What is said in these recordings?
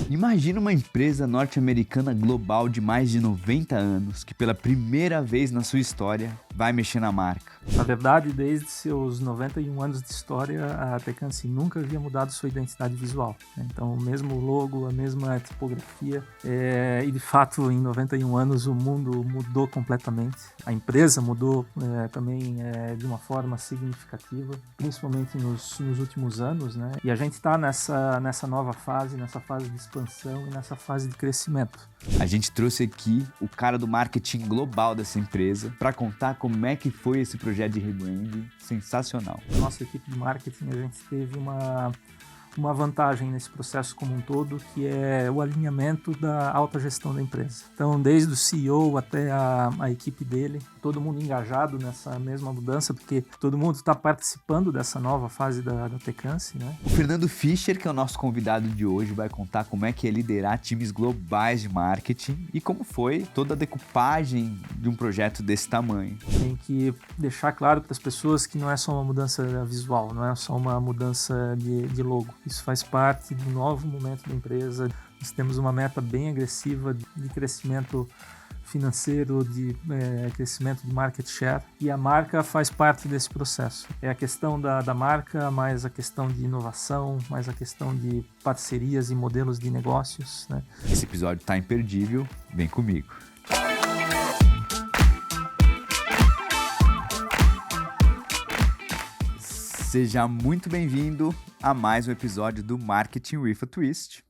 Imagina uma empresa norte-americana global de mais de 90 anos que pela primeira vez na sua história vai mexer na marca. Na verdade, desde seus 91 anos de história, a Tecance nunca havia mudado sua identidade visual. Então, o mesmo logo, a mesma tipografia. E de fato, em 91 anos, o mundo mudou completamente. A empresa mudou também de uma forma significativa, principalmente nos últimos anos, né? E a gente está nessa nova fase, nessa fase de expansão e nessa fase de crescimento. A gente trouxe aqui o cara do marketing global dessa empresa para contar como é que foi esse projeto de rebranding sensacional. Nossa equipe de marketing, a gente teve uma vantagem nesse processo como um todo, que é o alinhamento da alta gestão da empresa. Então, desde o CEO até a equipe dele, todo mundo engajado nessa mesma mudança, porque todo mundo está participando dessa nova fase da Tecance, né? O Fernando Fischer, que é o nosso convidado de hoje, vai contar como é que é liderar times globais de marketing e como foi toda a decupagem de um projeto desse tamanho. Tem que deixar claro para as pessoas que não é só uma mudança visual, não é só uma mudança de logo. Isso faz parte do novo momento da empresa. Nós temos uma meta bem agressiva de crescimento financeiro, de crescimento de market share, e a marca faz parte desse processo. É a questão da marca, mais a questão de inovação, mais a questão de parcerias e modelos de negócios, né? Esse episódio está imperdível, vem comigo. Seja muito bem-vindo a mais um episódio do Marketing with a Twist,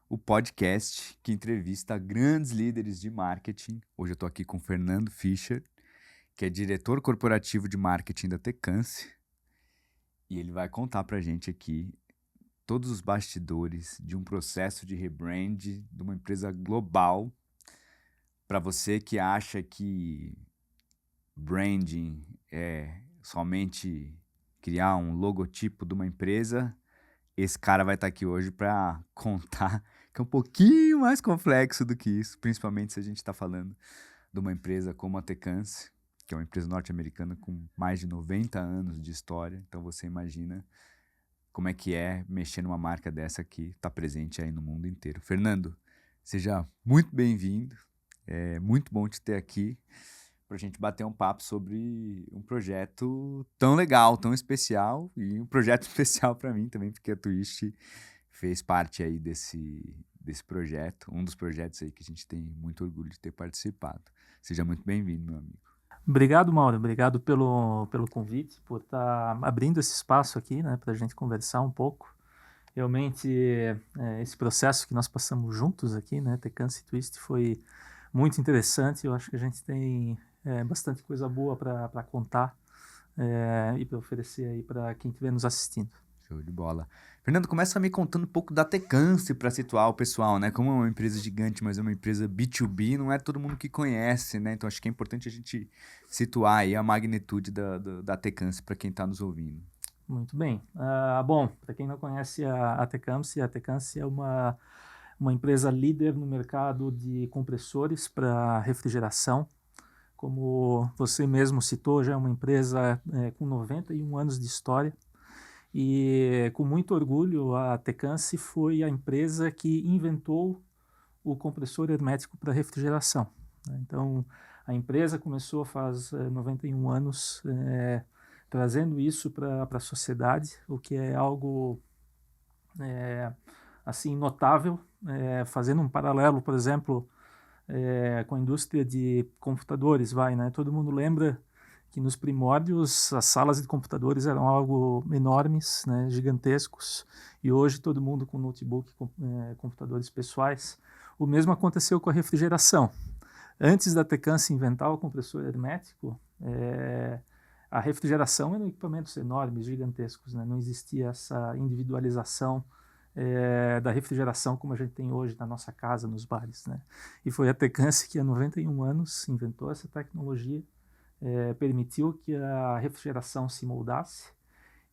o podcast que entrevista grandes líderes de marketing. Hoje eu estou aqui com o Fernando Fischer, que é diretor corporativo de marketing da Tecance, e ele vai contar para a gente aqui todos os bastidores de um processo de rebrand de uma empresa global. Para você que acha que branding é somente criar um logotipo de uma empresa, esse cara vai estar aqui hoje para contar que é um pouquinho mais complexo do que isso, principalmente se a gente está falando de uma empresa como a Tecance, que é uma empresa norte-americana com mais de 90 anos de história. Então você imagina como é que é mexer numa marca dessa que está presente aí no mundo inteiro. Fernando, seja muito bem-vindo, é muito bom te ter aqui para a gente bater um papo sobre um projeto tão legal, tão especial, e um projeto especial para mim também, porque a Twist fez parte aí desse projeto, um dos projetos aí que a gente tem muito orgulho de ter participado. Seja muito bem-vindo, meu amigo. Obrigado, Mauro. Obrigado pelo convite, por estar abrindo esse espaço aqui, né, para a gente conversar um pouco. Realmente, esse processo que nós passamos juntos aqui, né, Tecance e Twist, foi muito interessante. Eu acho que a gente tem bastante coisa boa para contar e para oferecer aí para quem estiver nos assistindo. Show de bola. Fernando, começa me contando um pouco da Tecance para situar o pessoal, né? Como é uma empresa gigante, mas é uma empresa B2B, não é todo mundo que conhece, né? Então acho que é importante a gente situar aí a magnitude da Tecance para quem está nos ouvindo. Muito bem. Bom, para quem não conhece a Tecance é uma empresa líder no mercado de compressores para refrigeração. Como você mesmo citou, já é uma empresa com 91 anos de história. E com muito orgulho, a Tecance foi a empresa que inventou o compressor hermético para refrigeração. Então, a empresa começou faz 91 anos trazendo isso para a sociedade, o que é algo assim notável, fazendo um paralelo, por exemplo, com a indústria de computadores, né? Todo mundo lembra que nos primórdios as salas de computadores eram algo enormes, né, gigantescos, e hoje todo mundo com notebook, computadores pessoais. O mesmo aconteceu com a refrigeração. Antes da Tecance inventar o compressor hermético, a refrigeração eram equipamentos enormes, gigantescos, né? Não existia essa individualização da refrigeração como a gente tem hoje na nossa casa, nos bares, né? E foi a Tecance que há 91 anos inventou essa tecnologia, permitiu que a refrigeração se moldasse,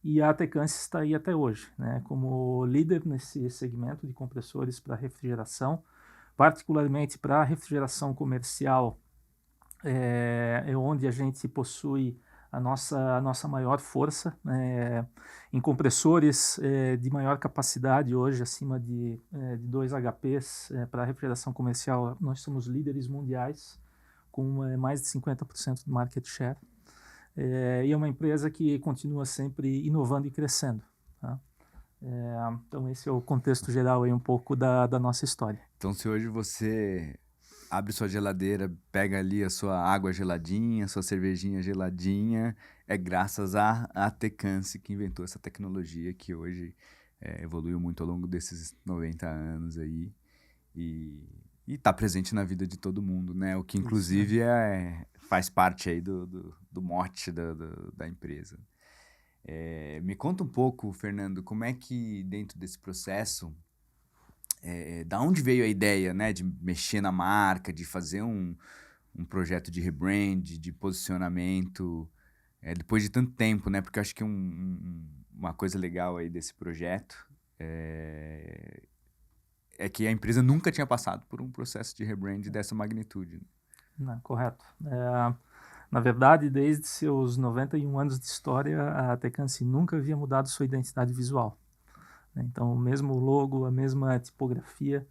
e a Tecance está aí até hoje, né, como líder nesse segmento de compressores para refrigeração, particularmente para a refrigeração comercial, onde a gente possui a nossa maior força. Em compressores de maior capacidade hoje, acima de 2 HPs para refrigeração comercial, nós somos líderes mundiais, com mais de 50% do market share. E é uma empresa que continua sempre inovando e crescendo. Tá? Então esse é o contexto geral aí um pouco da nossa história. Então se hoje você abre sua geladeira, pega ali a sua água geladinha, sua cervejinha geladinha, é graças à Tecance que inventou essa tecnologia que hoje evoluiu muito ao longo desses 90 anos aí e está presente na vida de todo mundo, né? O que inclusive faz parte aí do mote da empresa. Me conta um pouco, Fernando, como é que dentro desse processo, da onde veio a ideia, né, de mexer na marca, de fazer um projeto de rebrand, de posicionamento, depois de tanto tempo, né? Porque eu acho que uma coisa legal aí desse projeto é que a empresa nunca tinha passado por um processo de rebrand dessa magnitude. Não, correto. Na verdade, desde seus 91 anos de história, a Tecance nunca havia mudado sua identidade visual. Então, o mesmo logo, a mesma tipografia.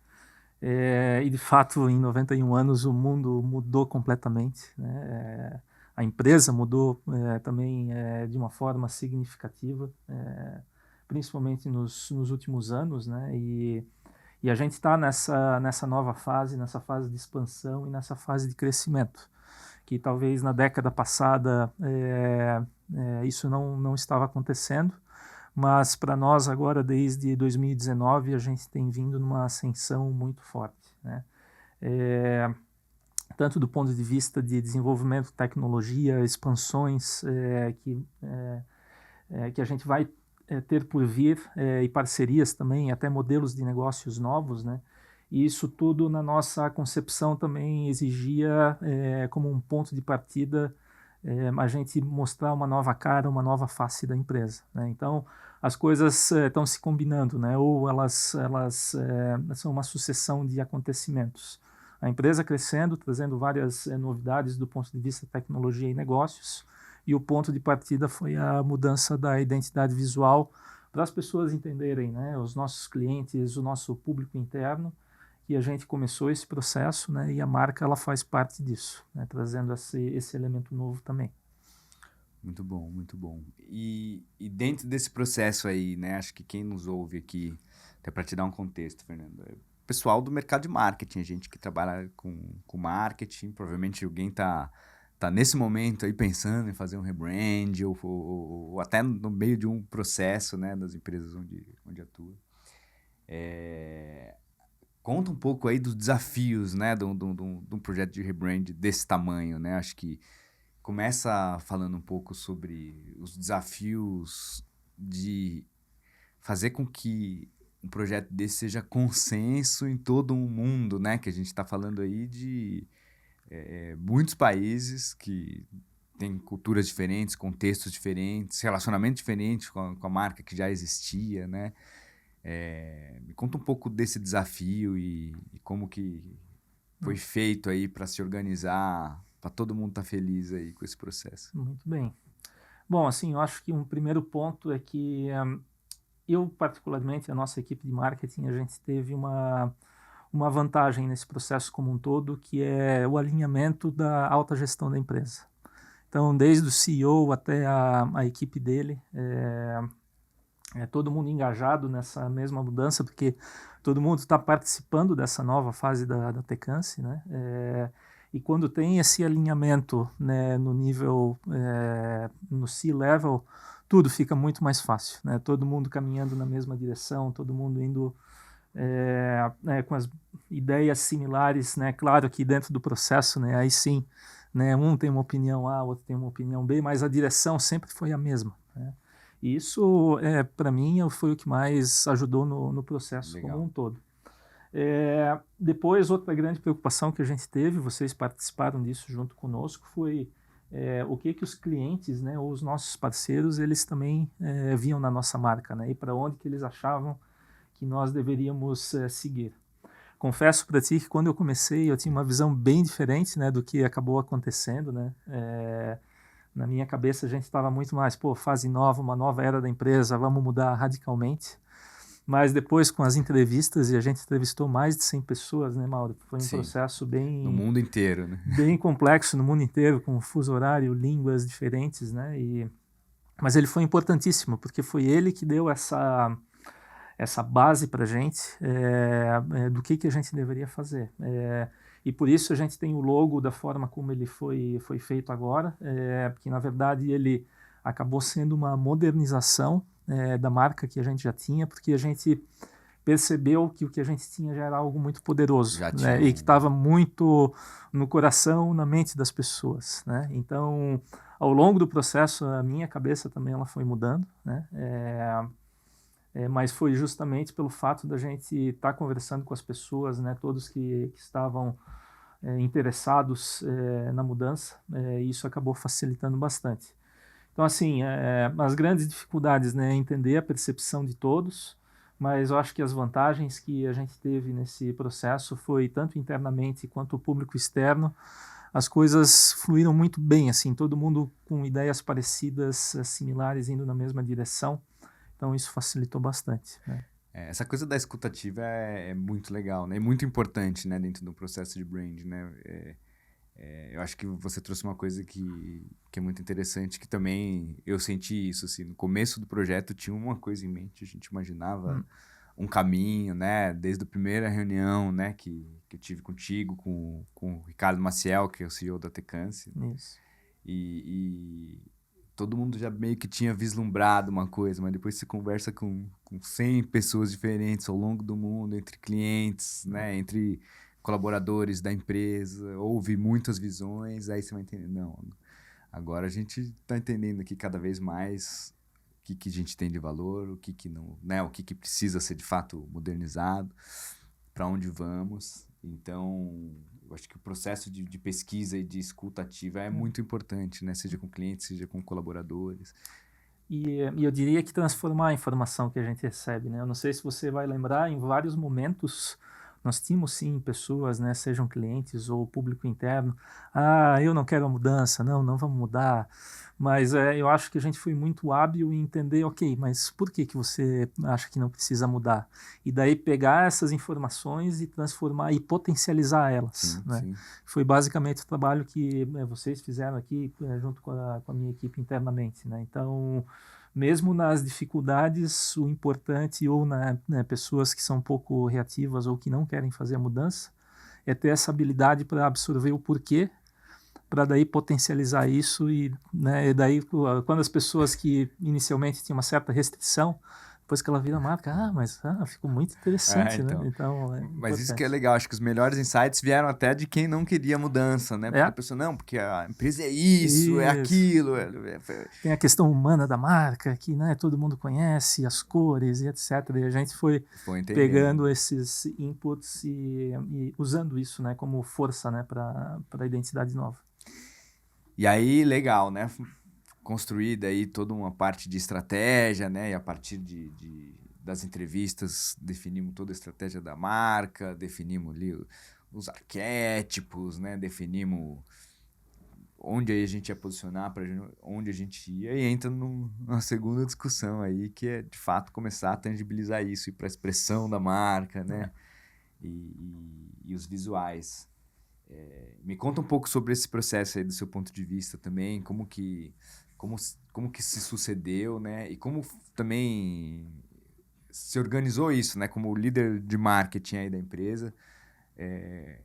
E, de fato, em 91 anos, o mundo mudou completamente. Né? A empresa mudou também de uma forma significativa, principalmente nos últimos anos. Né? E a gente está nessa nova fase, nessa fase de expansão e nessa fase de crescimento, que talvez na década passada isso não estava acontecendo, mas para nós agora, desde 2019, a gente tem vindo numa ascensão muito forte, né? Tanto do ponto de vista de desenvolvimento de tecnologia, expansões que a gente vai ter por vir, e parcerias também, até modelos de negócios novos, né? E isso tudo na nossa concepção também exigia como um ponto de partida a gente mostrar uma nova cara, uma nova face da empresa, né? Então as coisas estão se combinando, né? Ou elas são uma sucessão de acontecimentos. A empresa crescendo, trazendo várias novidades do ponto de vista de tecnologia e negócios, e o ponto de partida foi a mudança da identidade visual para as pessoas entenderem, né? Os nossos clientes, o nosso público interno. E a gente começou esse processo, né, e a marca ela faz parte disso, né, trazendo esse elemento novo também. Muito bom, muito bom. E dentro desse processo aí, né, acho que quem nos ouve aqui, até para te dar um contexto, Fernando, é o pessoal do mercado de marketing, a gente que trabalha com marketing, provavelmente alguém tá nesse momento aí pensando em fazer um rebrand ou até no meio de um processo, né, das empresas onde atua. Conta um pouco aí dos desafios, né, de um projeto de rebrand desse tamanho, né? Acho que começa falando um pouco sobre os desafios de fazer com que um projeto desse seja consenso em todo o mundo, né? Que a gente está falando aí de muitos países que têm culturas diferentes, contextos diferentes, relacionamentos diferentes com a marca que já existia, né? Me conta um pouco desse desafio e como que foi feito aí para se organizar, para todo mundo estar feliz aí com esse processo. Muito bem. Bom, assim, eu acho que um primeiro ponto é que eu, particularmente, a nossa equipe de marketing, a gente teve uma vantagem nesse processo como um todo, que é o alinhamento da alta gestão da empresa. Então, desde o CEO até a equipe dele, todo mundo engajado nessa mesma mudança, porque todo mundo está participando dessa nova fase da Tecance, né? E quando tem esse alinhamento, né, no nível, no C-level, tudo fica muito mais fácil, né? Todo mundo caminhando na mesma direção, todo mundo indo com as ideias similares, né? Claro que dentro do processo, né, aí sim, né, um tem uma opinião A, outro tem uma opinião B, mas a direção sempre foi a mesma, né? E isso, para mim, foi o que mais ajudou no processo Legal. como um todo. Depois, outra grande preocupação que a gente teve, vocês participaram disso junto conosco, foi o que os clientes, né, ou os nossos parceiros, eles também viam na nossa marca, né, e para onde que eles achavam que nós deveríamos seguir. Confesso para ti que quando eu comecei, eu tinha uma visão bem diferente, né, do que acabou acontecendo, né, Na minha cabeça a gente estava muito mais, fase nova, uma nova era da empresa, vamos mudar radicalmente. Mas depois com as entrevistas, e a gente entrevistou mais de 100 pessoas, né, Mauro? Foi um processo no mundo inteiro, né? Bem complexo no mundo inteiro, com fuso horário, línguas diferentes, né? Mas ele foi importantíssimo, porque foi ele que deu essa base para a gente do que a gente deveria fazer. E por isso a gente tem o logo da forma como ele foi feito agora, porque na verdade ele acabou sendo uma modernização da marca que a gente já tinha, porque a gente percebeu que o que a gente tinha já era algo muito poderoso, né? E que estava muito no coração, na mente das pessoas, né? Então, ao longo do processo, a minha cabeça também ela foi mudando, né? Mas foi justamente pelo fato da gente estar conversando com as pessoas, né? Todos que estavam interessados na mudança, e isso acabou facilitando bastante. Então, assim, as grandes dificuldades, né, é entender a percepção de todos, mas eu acho que as vantagens que a gente teve nesse processo foi tanto internamente quanto o público externo, as coisas fluíram muito bem, assim, todo mundo com ideias parecidas, similares, indo na mesma direção, então isso facilitou bastante, né? Essa coisa da escutativa é muito legal, né? É muito importante, né, dentro do processo de brand, né? Eu acho que você trouxe uma coisa que é muito interessante, que também eu senti isso, assim, no começo do projeto tinha uma coisa em mente, a gente imaginava um caminho, né, desde a primeira reunião, né, que eu tive contigo, com o Ricardo Maciel, que é o CEO da Tecance. Isso. E todo mundo já meio que tinha vislumbrado uma coisa, mas depois você conversa com 100 pessoas diferentes ao longo do mundo, entre clientes, né, entre colaboradores da empresa, ouve muitas visões, aí você vai entender, não, agora a gente está entendendo aqui cada vez mais o que a gente tem de valor, o que não, né, o que precisa ser de fato modernizado, para onde vamos. Então, eu acho que o processo de pesquisa e de escuta ativa é muito importante, né, seja com clientes, seja com colaboradores. E eu diria que transformar a informação que a gente recebe, né? Eu não sei se você vai lembrar, em vários momentos nós tínhamos sim pessoas, né, sejam clientes ou público interno, eu não quero a mudança, não vamos mudar, mas eu acho que a gente foi muito hábil em entender, ok, mas por que você acha que não precisa mudar? E daí pegar essas informações e transformar e potencializar elas, Sim, né? sim. Foi basicamente o trabalho que vocês fizeram aqui junto com a minha equipe internamente, né? Então, mesmo nas dificuldades, o importante, ou pessoas que são um pouco reativas ou que não querem fazer a mudança, é ter essa habilidade para absorver o porquê, para daí potencializar isso e daí quando as pessoas que inicialmente tinham uma certa restrição, depois que ela vira marca, mas ficou muito interessante, então. né? Então, mas isso que é legal, acho que os melhores insights vieram até de quem não queria mudança, né? Porque a pessoa, não, porque a empresa é isso, é aquilo. Tem a questão humana da marca, que todo mundo conhece, as cores e etc. E a gente foi pegando esses inputs e usando isso, né, como força, né, para a identidade nova. E aí, legal, né? Construída aí toda uma parte de estratégia, né? E a partir das entrevistas definimos toda a estratégia da marca, definimos ali os arquétipos, né? Definimos onde aí a gente ia posicionar, para onde a gente ia, e entra numa segunda discussão aí, que é de fato começar a tangibilizar isso, ir para a expressão da marca, né? E os visuais. Me conta um pouco sobre esse processo aí do seu ponto de vista também, como que se sucedeu, né? E como também se organizou isso, né? Como líder de marketing aí da empresa, é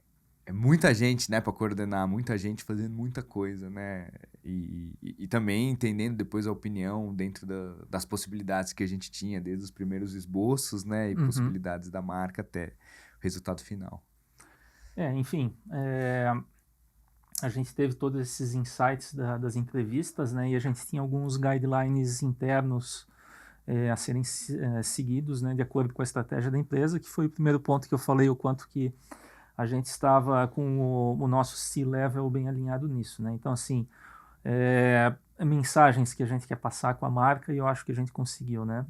muita gente, né, para coordenar, muita gente fazendo muita coisa, né? E também entendendo depois a opinião dentro das possibilidades que a gente tinha, desde os primeiros esboços, né? E possibilidades da marca até o resultado final. Enfim, a gente teve todos esses insights das entrevistas, né? E a gente tinha alguns guidelines internos a serem seguidos, né? De acordo com a estratégia da empresa, que foi o primeiro ponto que eu falei, o quanto que a gente estava com o nosso C-level bem alinhado nisso, né? Então, assim, mensagens que a gente quer passar com a marca, e eu acho que a gente conseguiu, né?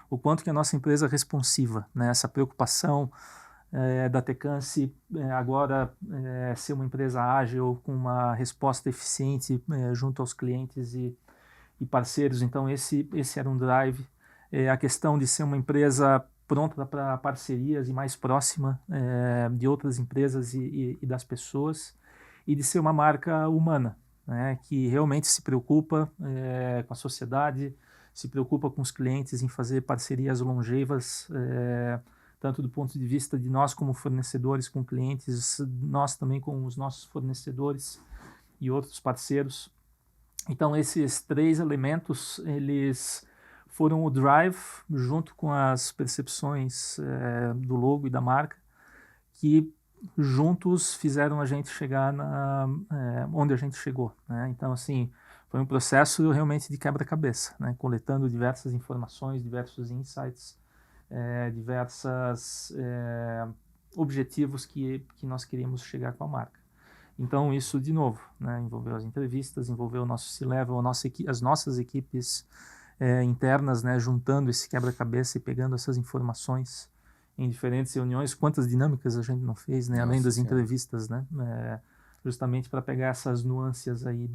O quanto que a nossa empresa é responsiva, né? Essa preocupação da Tecance agora ser uma empresa ágil, com uma resposta eficiente junto aos clientes e parceiros. Então esse era um drive. A questão de ser uma empresa pronta para parcerias e mais próxima de outras empresas e das pessoas, e de ser uma marca humana, né, que realmente se preocupa com a sociedade, se preocupa com os clientes em fazer parcerias longevas, tanto do ponto de vista de nós como fornecedores com clientes, nós também com os nossos fornecedores e outros parceiros. Então esses 3 elementos, eles foram o drive, junto com as percepções do logo e da marca, que juntos fizeram a gente chegar onde a gente chegou, né? Então, assim, foi um processo realmente de quebra-cabeça, né? Coletando diversas informações, diversos insights, diversos objetivos que nós queríamos chegar com a marca. Então, isso, de novo, né? Envolveu as entrevistas, envolveu o nosso C-Level, as nossas equipes internas, né? Juntando esse quebra-cabeça e pegando essas informações em diferentes reuniões. Quantas dinâmicas a gente não fez, né? Além das entrevistas, né? Justamente para pegar essas nuances aí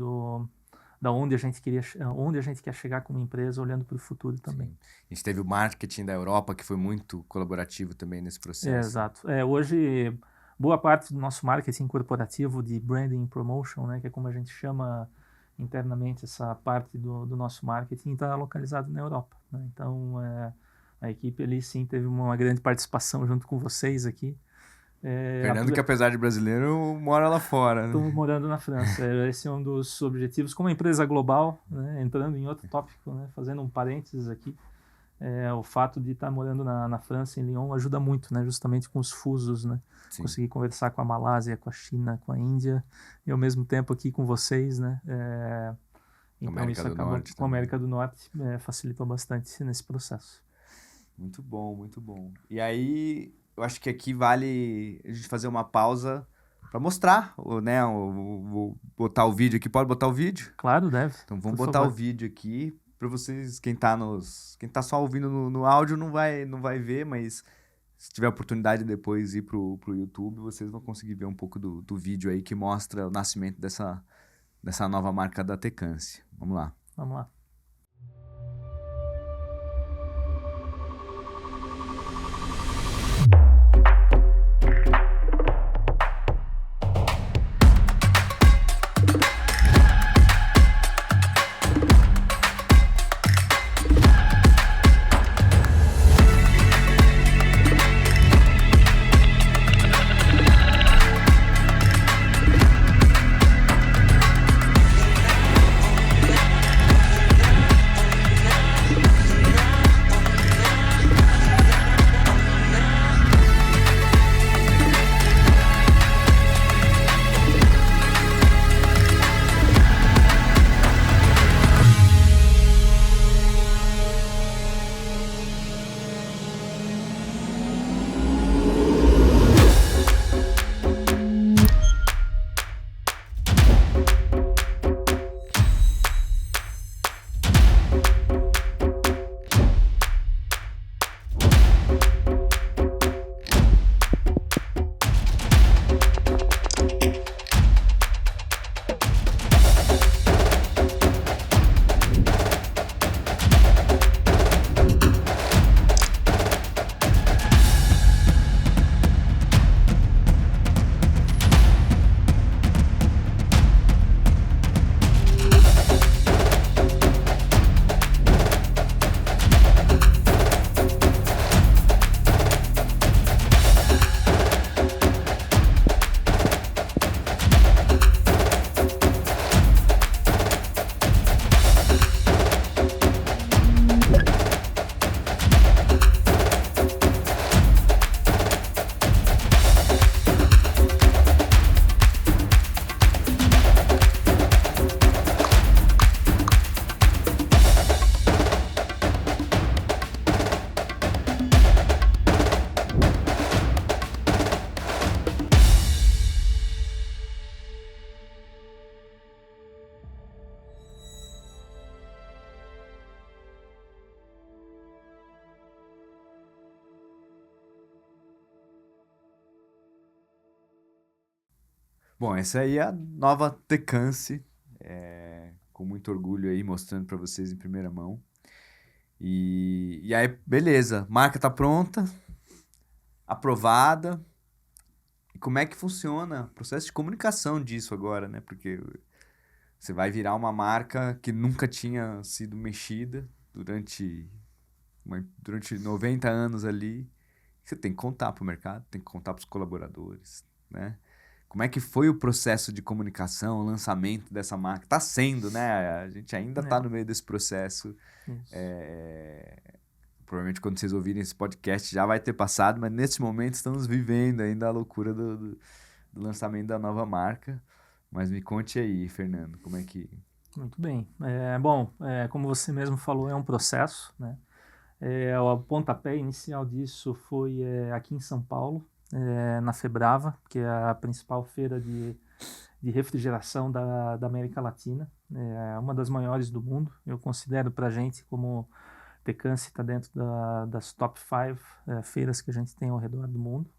da onde a gente quer chegar como empresa, olhando para o futuro também. Sim. A gente teve o marketing da Europa, que foi muito colaborativo também nesse processo. Exato. Hoje, boa parte do nosso marketing corporativo de branding and promotion, né? Que é como a gente chama internamente essa parte do nosso marketing, está localizado na Europa, né? Então, a equipe ali sim teve uma grande participação junto com vocês aqui. Fernando, que apesar de brasileiro, mora lá fora, né? Estou morando na França. Esse é um dos objetivos. Como uma empresa global, né, entrando em outro tópico, né, fazendo um parênteses aqui, o fato de estar morando na França, em Lyon, ajuda muito, né, justamente com os fusos, né? Sim. Conseguir conversar com a Malásia, com a China, com a Índia, e ao mesmo tempo aqui com vocês, né? Então isso acaba com a América do Norte, facilitou bastante nesse processo. Muito bom, muito bom. E aí, eu acho que aqui vale a gente fazer uma pausa para mostrar, né? Vou botar o vídeo aqui. Pode botar o vídeo? Claro, deve. Então vamos botar o vídeo aqui para vocês, quem tá só ouvindo no áudio não vai ver, mas se tiver oportunidade de depois ir pro YouTube, vocês vão conseguir ver um pouco do vídeo aí que mostra o nascimento dessa nova marca da Tecance. Vamos lá. Vamos lá. Bom, essa aí é a nova Tecance, com muito orgulho aí, mostrando para vocês em primeira mão. E aí, beleza, marca tá pronta, aprovada. E como é que funciona o processo de comunicação disso agora, né? Porque você vai virar uma marca que nunca tinha sido mexida durante 90 anos ali. Você tem que contar para o mercado, tem que contar para os colaboradores, né? Como é que foi o processo de comunicação, o lançamento dessa marca? Está sendo, né? A gente ainda está no meio desse processo. Isso. Provavelmente quando vocês ouvirem esse podcast já vai ter passado, mas nesse momento estamos vivendo ainda a loucura do lançamento da nova marca. Mas me conte aí, Fernando, como é que... Muito bem. Bom, como você mesmo falou, é um processo, né? O pontapé inicial disso foi aqui em São Paulo, na Febrava, que é a principal feira de refrigeração da América Latina, é uma das maiores do mundo. Eu considero para a gente como Tecance está dentro das top 5 feiras que a gente tem ao redor do mundo.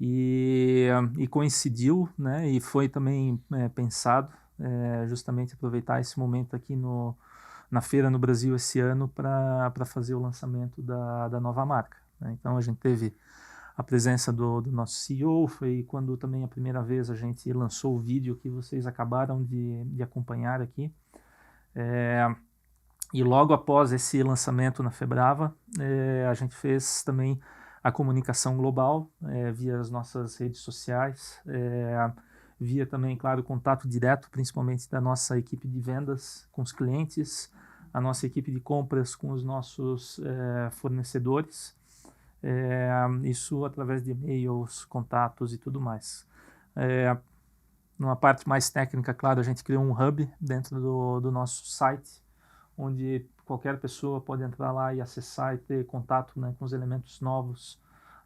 E coincidiu, né, e foi também pensado justamente aproveitar esse momento aqui na feira no Brasil esse ano para fazer o lançamento da nova marca, né? Então a gente teve a presença do nosso CEO, foi quando também a primeira vez a gente lançou o vídeo que vocês acabaram de acompanhar aqui. E logo após esse lançamento na Febrava, a gente fez também a comunicação global via as nossas redes sociais, via também, claro, contato direto, principalmente da nossa equipe de vendas com os clientes, a nossa equipe de compras com os nossos fornecedores, isso através de e-mails, contatos e tudo mais. Numa parte mais técnica, claro, a gente criou um hub dentro do nosso site, onde qualquer pessoa pode entrar lá e acessar e ter contato, né, com os elementos novos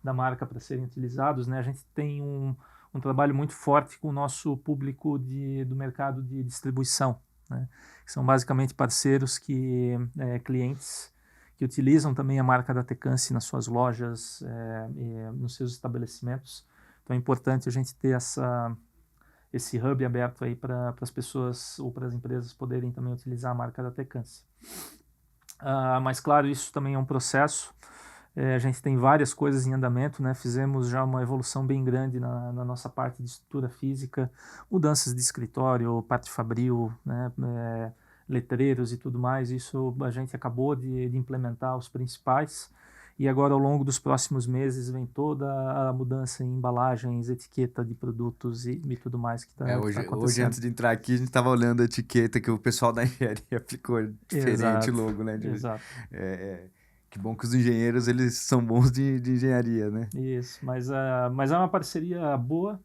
da marca para serem utilizados, né? A gente tem um trabalho muito forte com o nosso público do mercado de distribuição, né? Que são basicamente parceiros clientes que utilizam também a marca da Tecance nas suas lojas, nos seus estabelecimentos. Então é importante a gente ter esse hub aberto aí para as pessoas ou para as empresas poderem também utilizar a marca da Tecance. Mas claro, isso também é um processo. A gente tem várias coisas em andamento, né? Fizemos já uma evolução bem grande na nossa parte de estrutura física, mudanças de escritório, parte fabril, né? Letreiros e tudo mais. Isso a gente acabou de implementar os principais. E agora, ao longo dos próximos meses, vem toda a mudança em embalagens, etiqueta de produtos e tudo mais que está acontecendo. Hoje, antes de entrar aqui, a gente estava olhando a etiqueta que o pessoal da engenharia ficou diferente Exato, logo, né? exato. Que bom que os engenheiros, eles são bons de engenharia, né? Isso, mas é uma parceria boa.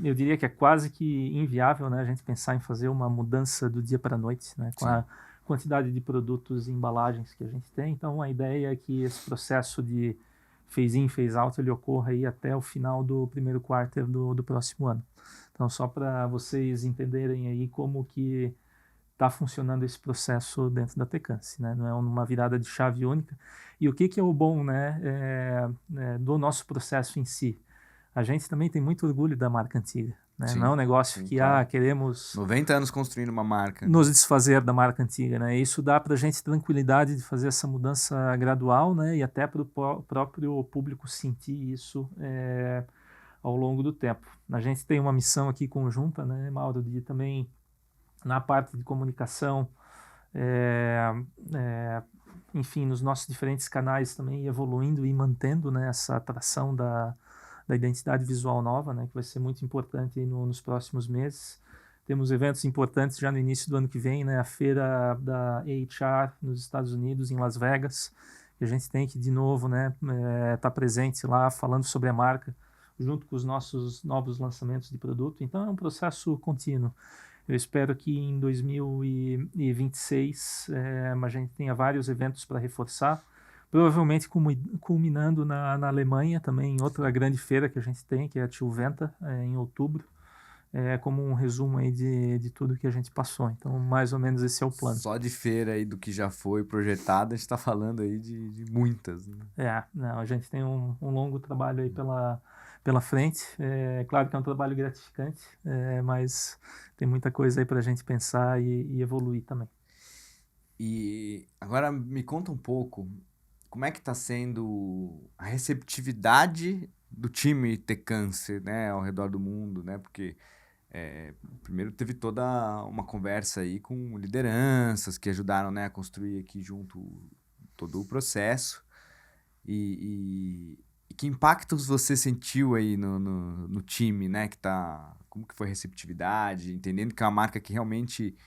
Eu diria que é quase que inviável, né, a gente pensar em fazer uma mudança do dia para a noite, né, com a quantidade de produtos e embalagens que a gente tem. Então, a ideia é que esse processo de phase-in, phase-out, ele ocorra aí até o final do primeiro quarto do próximo ano. Então, só para vocês entenderem aí como que está funcionando esse processo dentro da Tecance, né? Não é uma virada de chave única. E o que é o bom, né, do nosso processo em si? A gente também tem muito orgulho da marca antiga, né? Sim, não é um negócio que claro. Queremos 90 anos construindo uma marca. Nos desfazer da marca antiga, né? Isso dá para a gente tranquilidade de fazer essa mudança gradual, né? E até para o próprio público sentir isso ao longo do tempo. A gente tem uma missão aqui conjunta, né, Mauro, de também na parte de comunicação, enfim, nos nossos diferentes canais também evoluindo e mantendo, né, essa atração da identidade visual nova, né, que vai ser muito importante aí nos próximos meses. Temos eventos importantes já no início do ano que vem, né, a feira da AHR nos Estados Unidos, em Las Vegas, que a gente tem que, de novo, né, tá presente lá falando sobre a marca, junto com os nossos novos lançamentos de produto. Então é um processo contínuo. Eu espero que em 2026 a gente tenha vários eventos para reforçar, provavelmente culminando na Alemanha também, em outra grande feira que a gente tem, que é a Tilventa, em outubro, como um resumo aí de tudo que a gente passou. Então, mais ou menos esse é o plano. Só de feira aí do que já foi projetado, a gente está falando aí de muitas, né? Não, a gente tem um longo trabalho aí pela pela frente. É claro que é um trabalho gratificante, mas tem muita coisa aí para a gente pensar e evoluir também. E agora me conta um pouco, como é que está sendo a receptividade do time ter câncer, né, ao redor do mundo, né? Porque primeiro teve toda uma conversa aí com lideranças que ajudaram, né, a construir aqui junto todo o processo. E que impactos você sentiu aí no time, né? Como que foi a receptividade, entendendo que é uma marca que realmente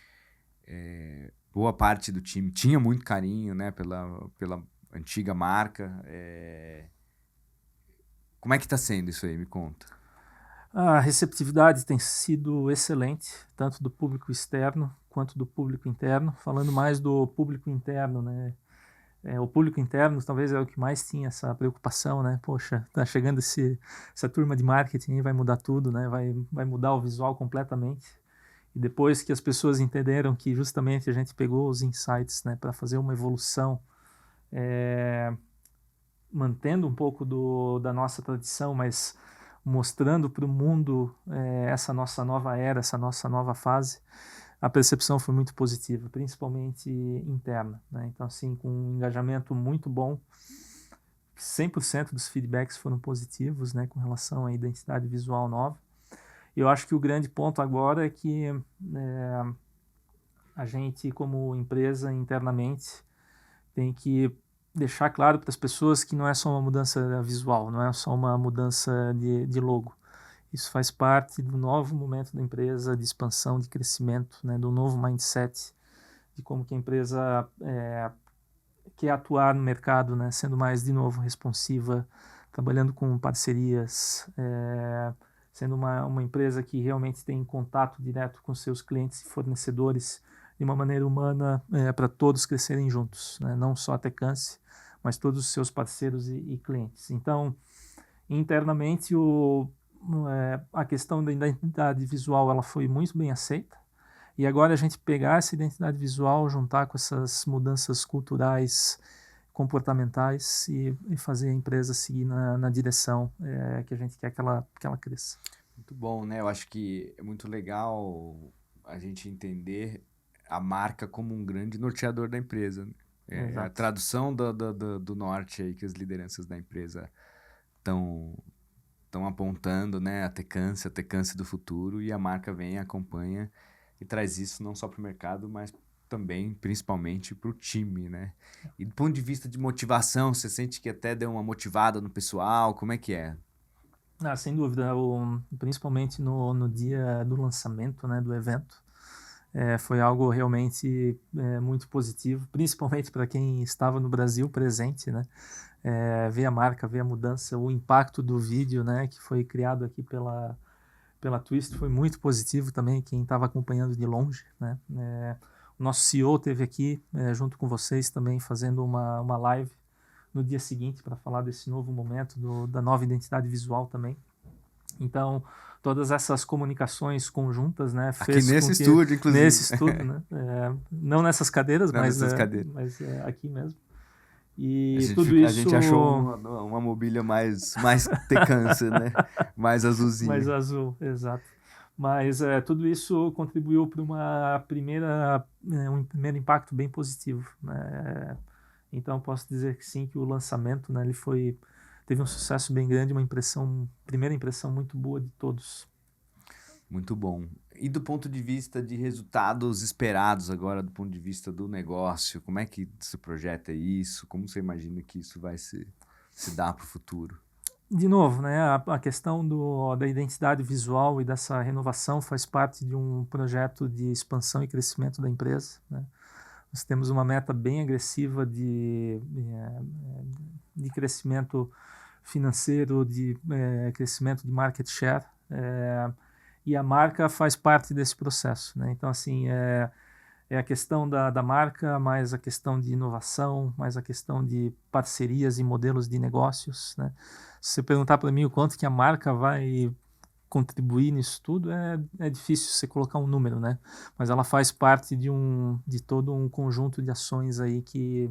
boa parte do time tinha muito carinho, né, pela antiga marca. Como é que está sendo isso aí? Me conta. A receptividade tem sido excelente, tanto do público externo quanto do público interno. Falando mais do público interno, né? O público interno talvez é o que mais tinha essa preocupação, né? Poxa, tá chegando essa turma de marketing, vai mudar tudo, né? Vai mudar o visual completamente. E depois que as pessoas entenderam que justamente a gente pegou os insights, né, para fazer uma evolução, mantendo um pouco da nossa tradição, mas mostrando para o mundo essa nossa nova era, essa nossa nova fase, a percepção foi muito positiva, principalmente interna, né? Então, assim, com um engajamento muito bom, 100% dos feedbacks foram positivos, né, com relação à identidade visual nova. Eu acho que o grande ponto agora é que a gente, como empresa, internamente, tem que deixar claro para as pessoas que não é só uma mudança visual, não é só uma mudança de logo. Isso faz parte do novo momento da empresa, de expansão, de crescimento, né, do novo mindset, de como que a empresa quer atuar no mercado, né, sendo mais, de novo, responsiva, trabalhando com parcerias, sendo uma empresa que realmente tem contato direto com seus clientes e fornecedores de uma maneira humana, para todos crescerem juntos, né, não só a Tecance, mas todos os seus parceiros e clientes. Então, internamente, a questão da identidade visual ela foi muito bem aceita, e agora a gente pegar essa identidade visual, juntar com essas mudanças culturais, comportamentais e fazer a empresa seguir na direção que a gente quer que ela cresça. Muito bom, né? Eu acho que é muito legal a gente entender a marca como um grande norteador da empresa, né? A tradução do norte aí que as lideranças da empresa estão apontando, né? A Tecance do futuro, e a marca vem, acompanha e traz isso não só para o mercado, mas também, principalmente, para o time, né? E do ponto de vista de motivação, você sente que até deu uma motivada no pessoal? Como é que é? Sem dúvida, principalmente no dia do lançamento, né, do evento, foi algo realmente muito positivo, principalmente para quem estava no Brasil presente, né? Ver a marca, ver a mudança, o impacto do vídeo, né, que foi criado aqui pela Twist foi muito positivo também, quem estava acompanhando de longe, né? O nosso CEO esteve aqui junto com vocês também fazendo uma live no dia seguinte para falar desse novo momento, da nova identidade visual também. Então, todas essas comunicações conjuntas, né, fez aqui nesse estúdio, inclusive. Nesse estúdio, né? Não nessas cadeiras, não mas, nessas cadeiras. Mas aqui mesmo. E a gente achou uma mobília mais Tecance, né? Mais azulzinha. Mais azul, exato. Mas tudo isso contribuiu para um primeiro impacto bem positivo, né? Então posso dizer que sim, que o lançamento, né, teve um sucesso bem grande, primeira impressão muito boa de todos. Muito bom. E do ponto de vista de resultados esperados agora, do ponto de vista do negócio, como é que se projeta isso? Como você imagina que isso vai se dar para o futuro? De novo, né, a questão da identidade visual e dessa renovação faz parte de um projeto de expansão e crescimento da empresa, né? Nós temos uma meta bem agressiva de crescimento financeiro, de crescimento de market share, e a marca faz parte desse processo, né? Então, assim, é a questão da marca, mais a questão de inovação, mais a questão de parcerias e modelos de negócios, né? Se você perguntar para mim o quanto que a marca vai contribuir nisso tudo, é difícil você colocar um número, né? Mas ela faz parte de todo um conjunto de ações aí que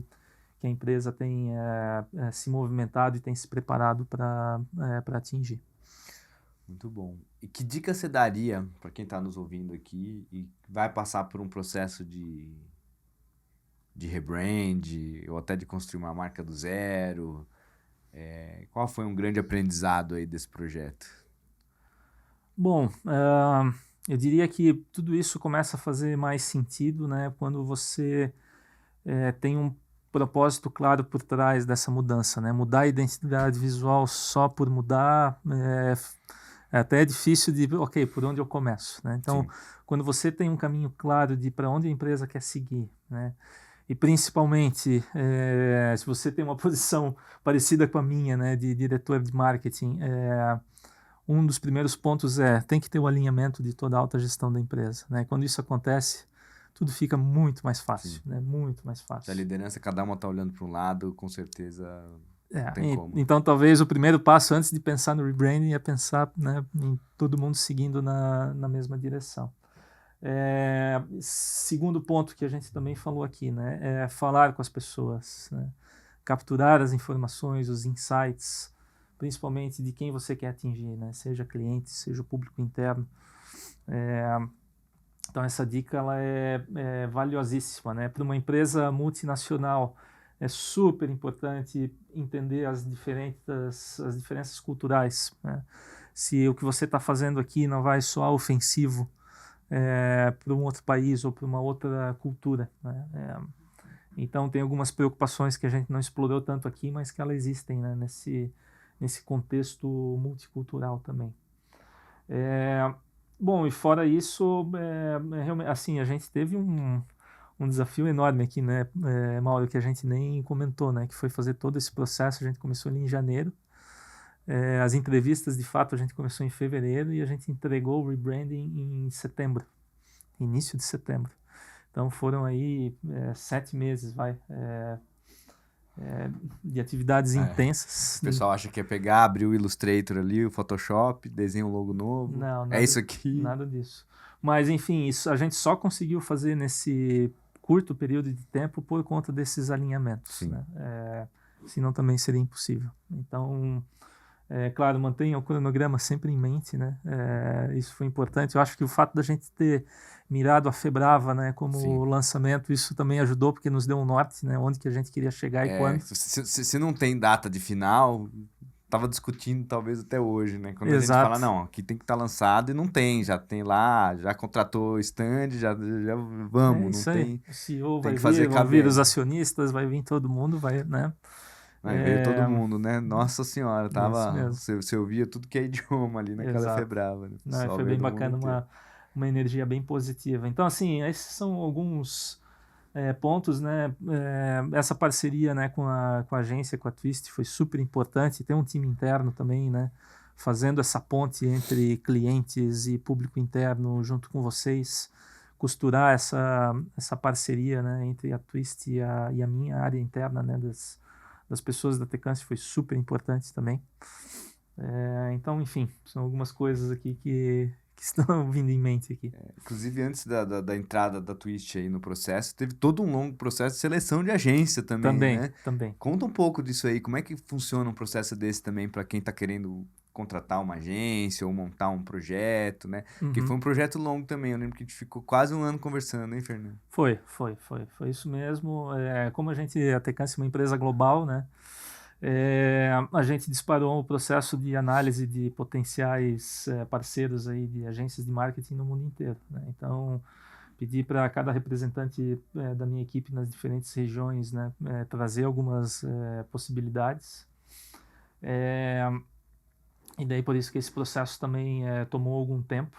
a empresa tem se movimentado e tem se preparado para atingir. Muito bom. E que dica você daria para quem está nos ouvindo aqui e vai passar por um processo de rebrand ou até de construir uma marca do zero? Qual foi um grande aprendizado aí desse projeto? Bom, eu diria que tudo isso começa a fazer mais sentido, né, quando você tem um propósito claro por trás dessa mudança, né? Mudar a identidade visual só por mudar é até difícil de, ok, por onde eu começo, né? Então, Sim. quando você tem um caminho claro de para onde a empresa quer seguir, né? E principalmente, se você tem uma posição parecida com a minha, né, de diretor de marketing, um dos primeiros pontos tem que ter o alinhamento de toda a alta gestão da empresa, né? Quando isso acontece, tudo fica muito mais fácil, né? Muito mais fácil. Se a liderança, cada uma está olhando para um lado, com certeza não tem como. Então, talvez o primeiro passo antes de pensar no rebranding é pensar, né, em todo mundo seguindo na mesma direção. Segundo ponto que a gente também falou aqui, né, é falar com as pessoas, né? Capturar as informações, os insights, principalmente de quem você quer atingir, né? Seja cliente, seja o público interno. Então essa dica ela é valiosíssima, né? Para uma empresa multinacional é super importante entender as diferenças culturais, né? Se o que você está fazendo aqui não vai soar ofensivo para um outro país ou para uma outra cultura, né? Então tem algumas preocupações que a gente não explorou tanto aqui, mas que elas existem, né, nesse contexto multicultural também. Bom, e fora isso, realmente, assim, a gente teve um desafio enorme aqui, né, Mauro, que a gente nem comentou, né, que foi fazer todo esse processo. A gente começou ali em janeiro, as entrevistas, de fato, a gente começou em fevereiro e a gente entregou o rebranding em setembro, início de setembro. Então foram aí 7 meses, de atividades intensas. O pessoal acha que é pegar, abrir o Illustrator ali, o Photoshop, desenha um logo novo. Não, nada, é isso aqui. Nada disso. Mas, enfim, isso a gente só conseguiu fazer nesse curto período de tempo por conta desses alinhamentos. Sim. Né? Senão também seria impossível. Então, claro, mantenha o cronograma sempre em mente, né? Isso foi importante. Eu acho que o fato da gente ter mirado a Febrava, né, como lançamento, isso também ajudou, porque nos deu um norte, né, onde que a gente queria chegar e quando. Se não tem data de final, tava discutindo talvez até hoje, né? Quando Exato. a gente fala, não, aqui tem que estar lançado e não tem, já tem lá, já contratou stand, já vamos, não tem. O CEO tem vai que fazer vir, vão vir os acionistas, vai vir todo mundo, vai, né? Veio todo mundo, né? Nossa senhora, você ouvia tudo que é idioma ali naquela Febrava. Né? Não, foi bem bacana, uma energia bem positiva. Então, assim, esses são alguns pontos, né? Essa parceria, né, com a agência, com a Twist, foi super importante. Tem um time interno também, né, fazendo essa ponte entre clientes e público interno junto com vocês, costurar essa parceria, né, entre a Twist e a minha área interna, né, das pessoas da Tecance, foi super importante também. Então, enfim, são algumas coisas aqui que estão vindo em mente aqui. Inclusive, antes da entrada da Twist aí no processo, teve todo um longo processo de seleção de agência também, né? Também. Conta um pouco disso aí, como é que funciona um processo desse também para quem está querendo contratar uma agência ou montar um projeto, né? Porque foi um projeto longo também, eu lembro que a gente ficou quase um ano conversando, hein, Fernando? Foi isso mesmo. Como a Tecance é uma empresa global, né? A gente disparou o processo de análise de potenciais parceiros aí de agências de marketing no mundo inteiro, né? Então, pedi para cada representante da minha equipe nas diferentes regiões, né, trazer algumas possibilidades. E daí por isso que esse processo também tomou algum tempo.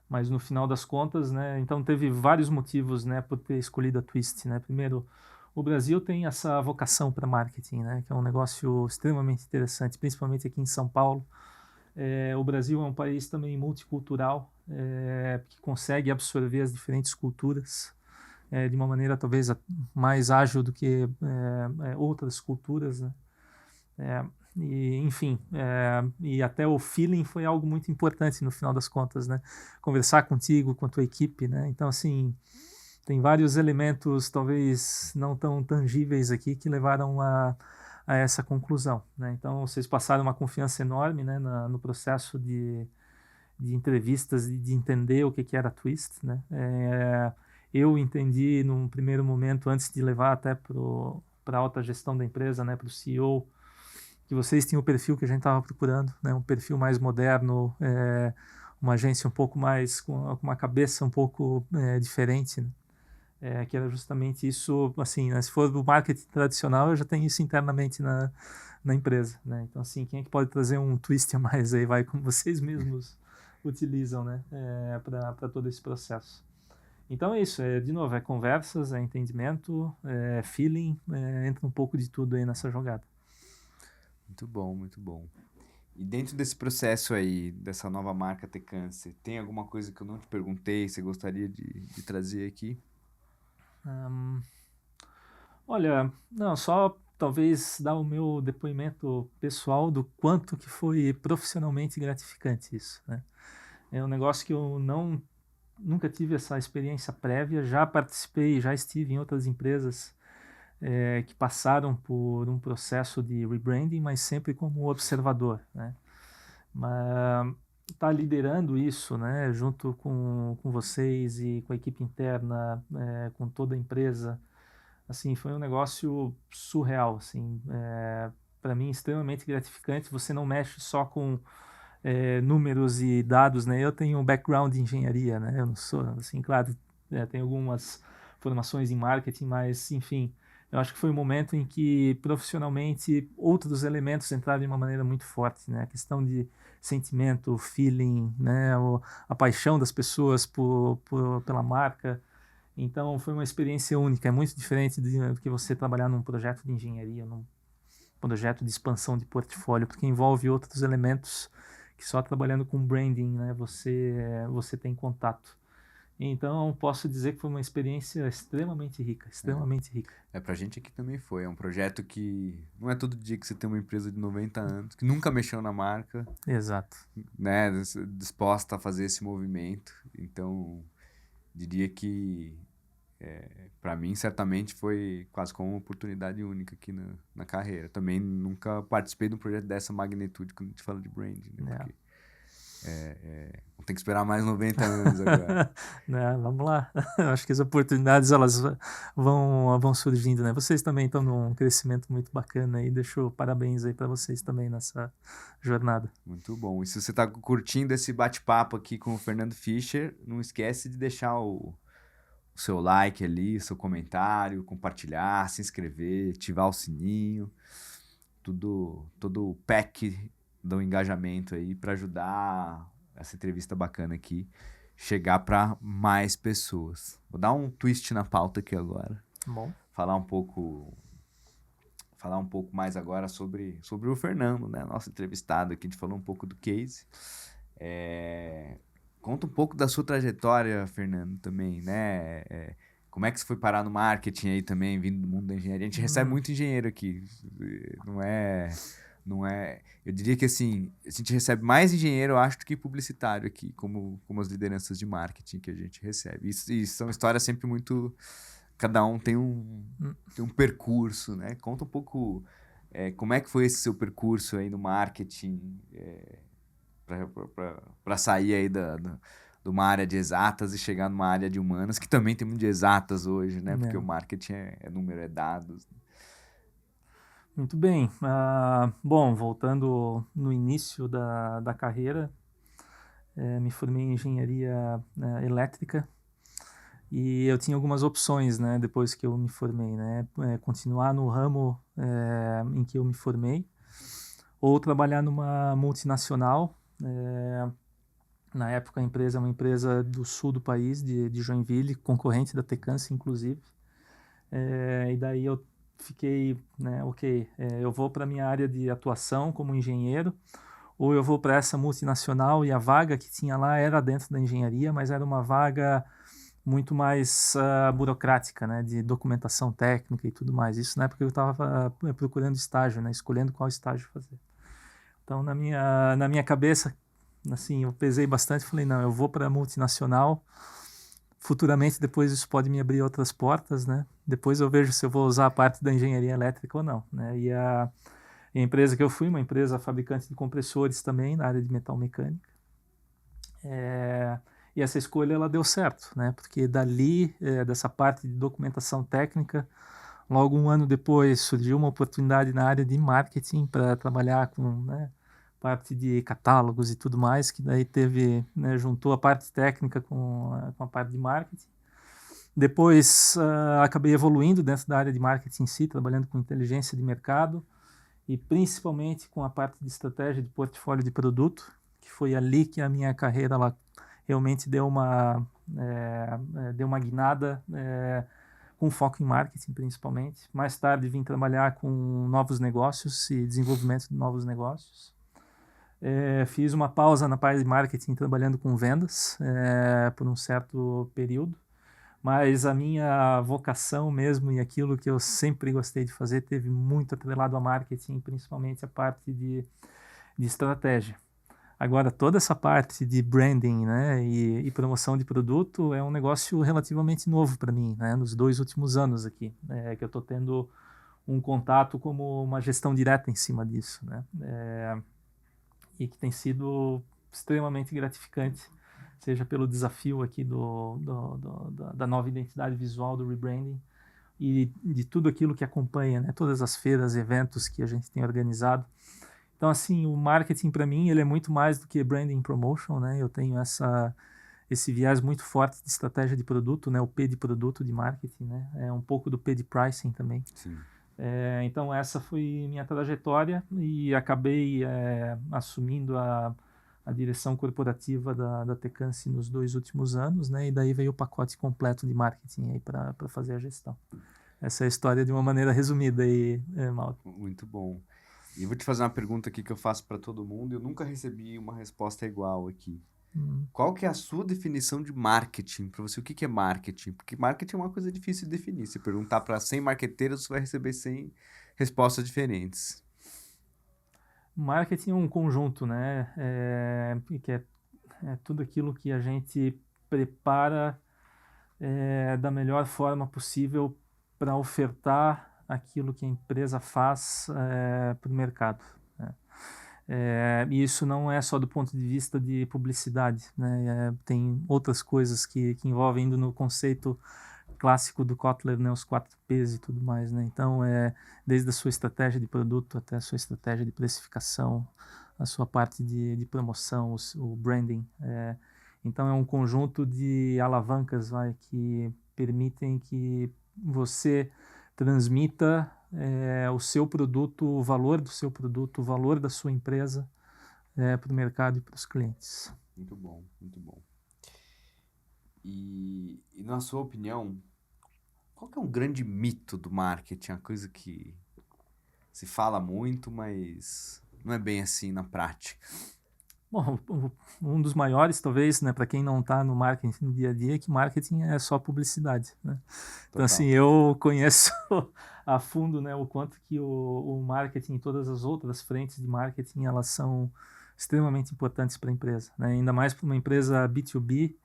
Mas no final das contas, né, então teve vários motivos, né, por ter escolhido a Twist, né? Primeiro, o Brasil tem essa vocação para marketing, né, que é um negócio extremamente interessante, principalmente aqui em São Paulo. O Brasil é um país também multicultural, que consegue absorver as diferentes culturas de uma maneira talvez mais ágil do que outras culturas, né? E, enfim, e até o feeling foi algo muito importante no final das contas, né? Conversar contigo, com a tua equipe, né? Então, assim, tem vários elementos talvez não tão tangíveis aqui que levaram a a essa conclusão, né? Então, vocês passaram uma confiança enorme, né, no processo de entrevistas e de entender o que era Twist, né? Eu entendi num primeiro momento, antes de levar até para a alta gestão da empresa, né, para o CEO, que vocês tinham o perfil que a gente estava procurando, né, um perfil mais moderno, uma agência um pouco mais, com uma cabeça um pouco diferente, né? Que era justamente isso, assim, né, se for do marketing tradicional, eu já tenho isso internamente na empresa, né? Então, assim, quem é que pode trazer um twist a mais aí, vai, como vocês mesmos utilizam, né, para todo esse processo. Então é isso, de novo, conversas, entendimento, feeling, entra um pouco de tudo aí nessa jogada. Muito bom, muito bom. E dentro desse processo aí, dessa nova marca Tecâncer, tem alguma coisa que eu não te perguntei, você gostaria de trazer aqui? Olha, não, só talvez dar o meu depoimento pessoal do quanto que foi profissionalmente gratificante isso, né? É um negócio que eu nunca tive essa experiência prévia, já participei, já estive em outras empresas que passaram por um processo de rebranding, mas sempre como observador, né? Mas tá liderando isso, né, junto com vocês e com a equipe interna, com toda a empresa, assim, foi um negócio surreal, assim, para mim extremamente gratificante. Você não mexe só com números e dados, né? Eu tenho um background de engenharia, né? Eu não sou, assim, claro, tenho algumas formações em marketing, mas, enfim, eu acho que foi um momento em que profissionalmente outros elementos entraram de uma maneira muito forte, né? A questão de sentimento, feeling, né? A paixão das pessoas pela marca. Então foi uma experiência única, é muito diferente do que você trabalhar num projeto de engenharia, num projeto de expansão de portfólio, porque envolve outros elementos que só trabalhando com branding, né, você tem contato. Então posso dizer que foi uma experiência extremamente rica, extremamente rica. Pra gente aqui também foi, é um projeto que não é todo dia que você tem uma empresa de 90 anos, que nunca mexeu na marca, Exato. né, disposta a fazer esse movimento. Então, diria que para mim certamente foi quase como uma oportunidade única aqui na carreira. Também nunca participei de um projeto dessa magnitude quando a gente fala de branding, né? Porque tem que esperar mais 90 anos agora. Né, vamos lá. Eu acho que as oportunidades elas vão surgindo, né? Vocês também estão num crescimento muito bacana e deixo parabéns aí para vocês também nessa jornada. Muito bom. E se você está curtindo esse bate-papo aqui com o Fernando Fischer, não esquece de deixar o seu like ali, seu comentário, compartilhar, se inscrever, ativar o sininho, todo o pack do engajamento aí para ajudar essa entrevista bacana aqui chegar para mais pessoas. Vou dar um twist na pauta aqui agora. Bom. Falar um pouco mais agora sobre o Fernando, né? Nosso entrevistado aqui, a gente falou um pouco do case. Conta um pouco da sua trajetória, Fernando, também, né? Como é que você foi parar no marketing aí também, vindo do mundo da engenharia? A gente recebe muito engenheiro aqui, não é... Eu diria que, assim, a gente recebe mais engenheiro, eu acho, do que publicitário aqui, como as lideranças de marketing que a gente recebe. E são histórias sempre muito... Cada um tem um percurso, né? Conta um pouco como é que foi esse seu percurso aí no marketing, para sair aí de uma área de exatas e chegar numa área de humanas, que também tem muito de exatas hoje, né? Porque o marketing é número, é dados. Muito bem. Bom, voltando no início da carreira, me formei em engenharia elétrica e eu tinha algumas opções, né, depois que eu me formei, né? Continuar no ramo em que eu me formei ou trabalhar numa multinacional. Na época a empresa é uma empresa do sul do país, de Joinville, concorrente da Tecâncer, inclusive. E daí eu fiquei, né, ok, eu vou para a minha área de atuação como engenheiro, ou eu vou para essa multinacional, e a vaga que tinha lá era dentro da engenharia, mas era uma vaga muito mais burocrática, né, de documentação técnica e tudo mais. Isso na época eu estava procurando estágio, né, escolhendo qual estágio fazer. Então, na minha cabeça, assim, eu pesei bastante, falei, não, eu vou para a multinacional, futuramente depois isso pode me abrir outras portas, né? Depois eu vejo se eu vou usar a parte da engenharia elétrica ou não, né? E a empresa que eu fui, uma empresa fabricante de compressores também, na área de metal mecânica. E essa escolha ela deu certo, né? Porque dali, dessa parte de documentação técnica, logo um ano depois surgiu uma oportunidade na área de marketing para trabalhar com, né, parte de catálogos e tudo mais, que daí teve, né, juntou a parte técnica com a parte de marketing. Depois acabei evoluindo dentro da área de marketing em si, trabalhando com inteligência de mercado e principalmente com a parte de estratégia de portfólio de produto, que foi ali que a minha carreira ela realmente deu uma guinada, com foco em marketing principalmente. Mais tarde vim trabalhar com novos negócios e desenvolvimento de novos negócios. Fiz uma pausa na parte de marketing trabalhando com vendas por um certo período, mas a minha vocação mesmo e aquilo que eu sempre gostei de fazer teve muito atrelado a marketing, principalmente a parte de estratégia. Agora, toda essa parte de branding, né, e promoção de produto é um negócio relativamente novo para mim, né, nos 2 últimos anos aqui, que eu estou tendo um contato como uma gestão direta em cima disso, né, e que tem sido extremamente gratificante, seja pelo desafio aqui da nova identidade visual do rebranding e de tudo aquilo que acompanha, né, todas as feiras, eventos que a gente tem organizado. Então, assim, o marketing para mim ele é muito mais do que branding promotion, né? Eu tenho esse viés muito forte de estratégia de produto, né? O P de produto de marketing, né? É um pouco do P de pricing também. Sim. Então, essa foi minha trajetória e acabei assumindo a direção corporativa da Tecance nos 2 últimos anos, né? E daí veio o pacote completo de marketing aí para fazer a gestão. Essa é a história de uma maneira resumida aí, Mauro. Muito bom. E eu vou te fazer uma pergunta aqui que eu faço para todo mundo e eu nunca recebi uma resposta igual aqui. Qual que é a sua definição de marketing? Para você, o que é marketing? Porque marketing é uma coisa difícil de definir. Se perguntar para 100 marqueteiros, você vai receber 100 respostas diferentes. Marketing é um conjunto, né? Que é tudo aquilo que a gente prepara da melhor forma possível para ofertar aquilo que a empresa faz para o mercado, né? E isso não é só do ponto de vista de publicidade, né? Tem outras coisas que envolvem indo no conceito clássico do Kotler, né? Os 4 P's e tudo mais, né? Então, desde a sua estratégia de produto até a sua estratégia de precificação, a sua parte de promoção, o branding. Então, é um conjunto de alavancas, que permitem que você transmita o seu produto, o valor do seu produto, o valor da sua empresa para o mercado e para os clientes. Muito bom, muito bom. E na sua opinião, qual que é um grande mito do marketing? Uma coisa que se fala muito, mas não é bem assim na prática. Bom, um dos maiores, talvez, né, para quem não está no marketing no dia a dia, é que marketing é só publicidade, né? Então, assim, eu conheço a fundo, né, o quanto que o marketing e todas as outras frentes de marketing, elas são extremamente importantes para a empresa, né? Ainda mais para uma empresa B2B.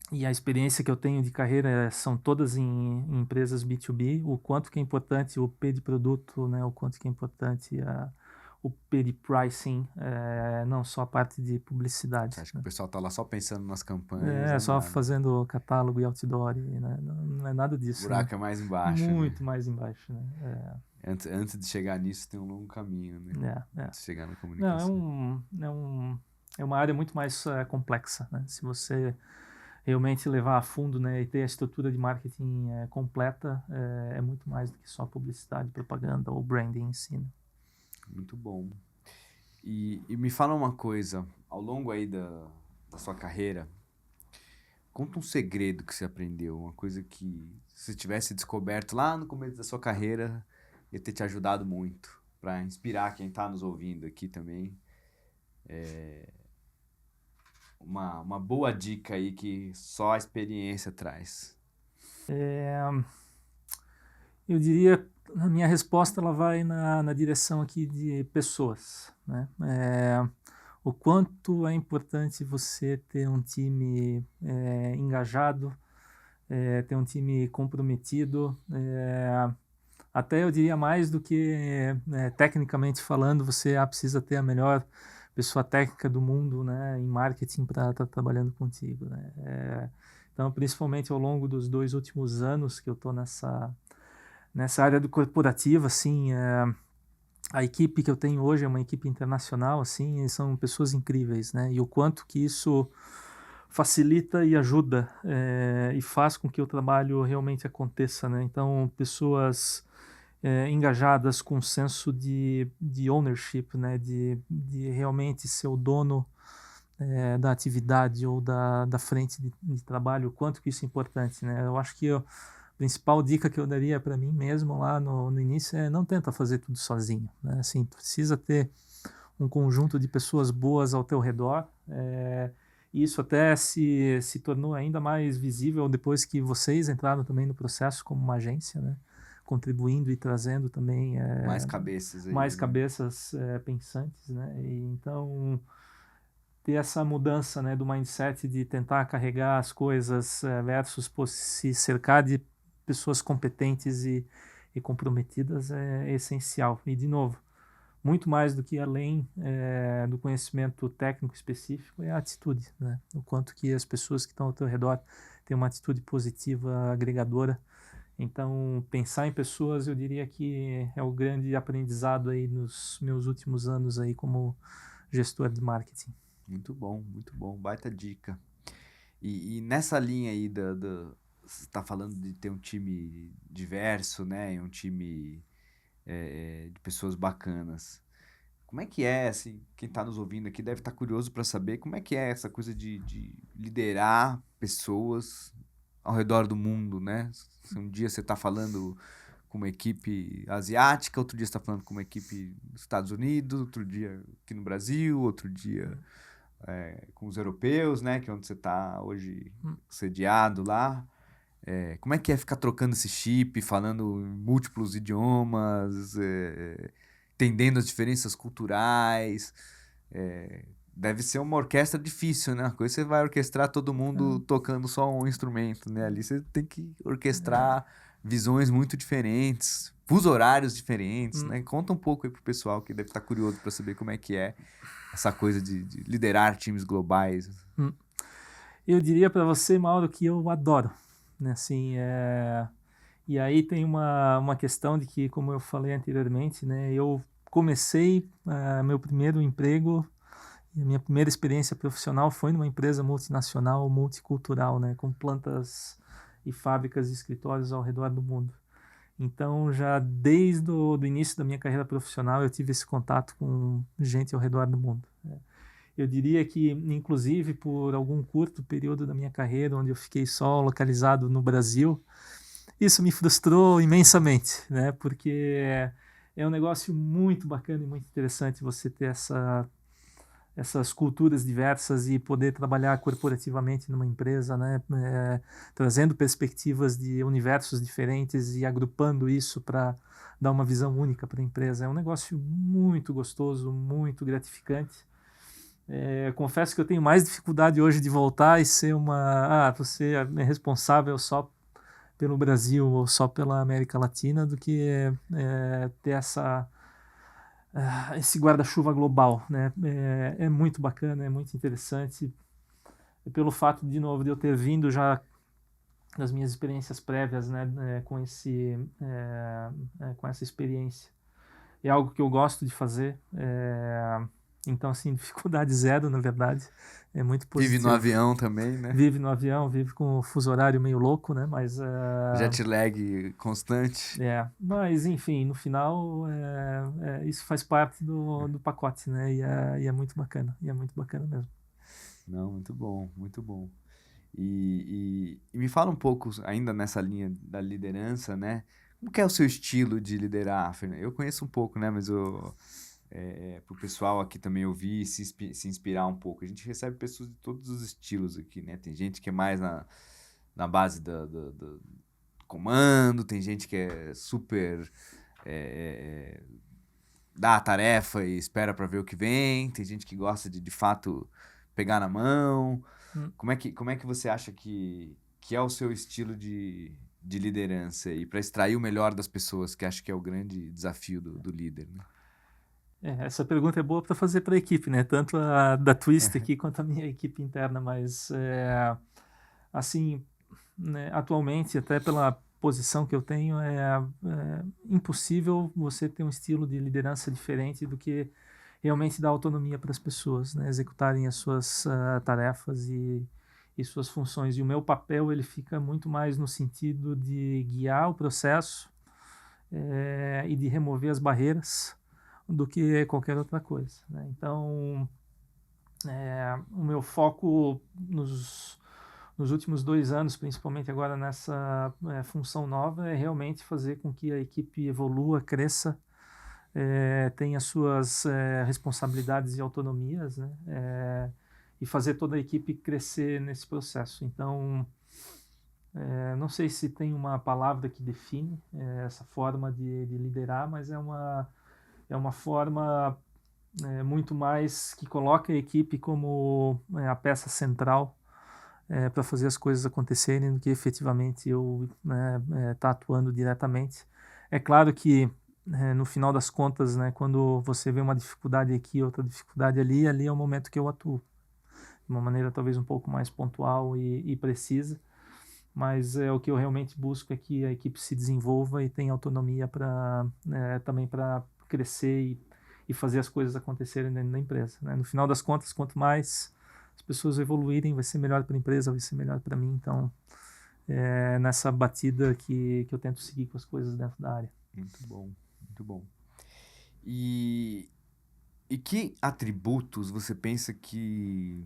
E a experiência que eu tenho de carreira são todas em empresas B2B, o quanto que é importante o P de produto, né, o quanto que é importante o P de pricing, não só a parte de publicidade. Você acha que o pessoal está lá só pensando nas campanhas? Só fazendo catálogo e outdoor, né? Não é nada disso. O buraco é mais embaixo. Muito mais embaixo, né? Antes de chegar nisso tem um longo caminho, né? Antes de chegar na comunicação. Não, é uma área muito mais complexa, né? Se você realmente levar a fundo, né, e ter a estrutura de marketing completa, é muito mais do que só publicidade, propaganda ou branding em si, né? Muito bom. E me fala uma coisa, ao longo aí da sua carreira, conta um segredo que você aprendeu, uma coisa que se você tivesse descoberto lá no começo da sua carreira, ia ter te ajudado muito, para inspirar quem está nos ouvindo aqui também. Uma boa dica aí que só a experiência traz. Eu diria, a minha resposta ela vai na direção aqui de pessoas, né? o quanto é importante você ter um time engajado, ter um time comprometido, até eu diria mais do que tecnicamente falando, você precisa ter a melhor pessoa técnica do mundo, né, em marketing para estar trabalhando contigo, né? Então, principalmente ao longo dos 2 últimos anos que eu estou nessa área do corporativo, assim, a equipe que eu tenho hoje é uma equipe internacional, assim, e são pessoas incríveis, né? E o quanto que isso facilita e ajuda e faz com que o trabalho realmente aconteça, né? Então, pessoas engajadas com um senso de ownership, né? De realmente ser o dono da atividade ou da frente de trabalho, o quanto que isso é importante, né? Eu acho que a principal dica que eu daria para mim mesmo lá no início é não tenta fazer tudo sozinho, né? Assim, tu precisa ter um conjunto de pessoas boas ao teu redor, e isso até se tornou ainda mais visível depois que vocês entraram também no processo como uma agência, né? Contribuindo e trazendo também Mais cabeças aí, mais né? cabeças pensantes, né? E então ter essa mudança, né, do mindset de tentar carregar as coisas versus se cercar de pessoas competentes e comprometidas é essencial. E, de novo, muito mais do que além do conhecimento técnico específico é a atitude, né? O quanto que as pessoas que estão ao teu redor têm uma atitude positiva, agregadora. Então, pensar em pessoas, eu diria que é o grande aprendizado aí nos meus últimos anos aí como gestor de marketing. Muito bom, baita dica. E nessa linha aí você está falando de ter um time diverso, né? E um time de pessoas bacanas. Como é que é, assim, quem está nos ouvindo aqui deve estar curioso para saber como é que é essa coisa de liderar pessoas ao redor do mundo, né? Se um dia você está falando com uma equipe asiática, outro dia você está falando com uma equipe dos Estados Unidos, outro dia aqui no Brasil, outro dia com os europeus, né? Que é onde você está hoje sediado lá. Como é que é ficar trocando esse chip, falando múltiplos idiomas, entendendo as diferenças culturais? Deve ser uma orquestra difícil, né? Uma coisa você vai orquestrar todo mundo tocando só um instrumento, né? Ali você tem que orquestrar visões muito diferentes, fusos horários diferentes, né? Conta um pouco aí pro pessoal que deve estar curioso para saber como é que é essa coisa de liderar times globais. Eu diria para você, Mauro, que eu adoro, né? Assim, e aí tem uma questão de que, como eu falei anteriormente, né? Eu comecei meu primeiro emprego, e a minha primeira experiência profissional foi numa empresa multinacional, multicultural, né? Com plantas e fábricas e escritórios ao redor do mundo. Então, já desde o início da minha carreira profissional, eu tive esse contato com gente ao redor do mundo, né? Eu diria que, inclusive, por algum curto período da minha carreira, onde eu fiquei só localizado no Brasil, isso me frustrou imensamente, né? Porque é um negócio muito bacana e muito interessante você ter essas culturas diversas e poder trabalhar corporativamente numa empresa, né? Trazendo perspectivas de universos diferentes e agrupando isso para dar uma visão única para a empresa. É um negócio muito gostoso, muito gratificante. Confesso que eu tenho mais dificuldade hoje de voltar e ser você é responsável só pelo Brasil ou só pela América Latina do que ter esse guarda-chuva global, né? É muito bacana, é muito interessante. Pelo fato, de novo, de eu ter vindo já das minhas experiências prévias, né, com essa experiência. É algo que eu gosto de fazer. Então, assim, dificuldade zero, na verdade. É muito positivo. Vive no avião também, né? Vive no avião, vive com o fuso horário meio louco, né? Mas... Jet lag constante. Mas, enfim, no final, isso faz parte do pacote, né? E é muito bacana. E é muito bacana mesmo. Não, muito bom, muito bom. E me fala um pouco, ainda nessa linha da liderança, né? Como que é o seu estilo de liderar, Fernando? Eu conheço um pouco, né? Mas para o pessoal aqui também ouvir e se inspirar um pouco. A gente recebe pessoas de todos os estilos aqui, né? Tem gente que é mais na base do comando, tem gente que é super dá a tarefa e espera para ver o que vem, tem gente que gosta de fato pegar na mão. Hum. Como é que você acha que é o seu estilo de liderança e para extrair o melhor das pessoas, que acho que é o grande desafio do líder, né? Essa pergunta é boa para fazer para a equipe, né? Tanto a da Twist aqui quanto a minha equipe interna, mas assim, né, atualmente, até pela posição que eu tenho, é impossível você ter um estilo de liderança diferente do que realmente dar autonomia para as pessoas, né, executarem as suas tarefas e suas funções. E o meu papel ele fica muito mais no sentido de guiar o processo e de remover as barreiras do que qualquer outra coisa, né? Então, o meu foco nos últimos 2 anos, principalmente agora nessa função nova, é realmente fazer com que a equipe evolua, cresça, tenha suas responsabilidades e autonomias, né? E fazer toda a equipe crescer nesse processo. Então, não sei se tem uma palavra que define essa forma de liderar, mas é uma forma muito mais que coloca a equipe como a peça central para fazer as coisas acontecerem do que efetivamente eu tá atuando diretamente. É claro que no final das contas, né, quando você vê uma dificuldade aqui, outra dificuldade ali, ali é o momento que eu atuo de uma maneira talvez um pouco mais pontual e precisa, mas o que eu realmente busco é que a equipe se desenvolva e tenha autonomia para também para crescer e fazer as coisas acontecerem dentro da empresa, né? No final das contas, quanto mais as pessoas evoluírem, vai ser melhor para a empresa, vai ser melhor para mim. Então, nessa batida que eu tento seguir com as coisas dentro da área. Muito bom, muito bom. E que atributos você pensa que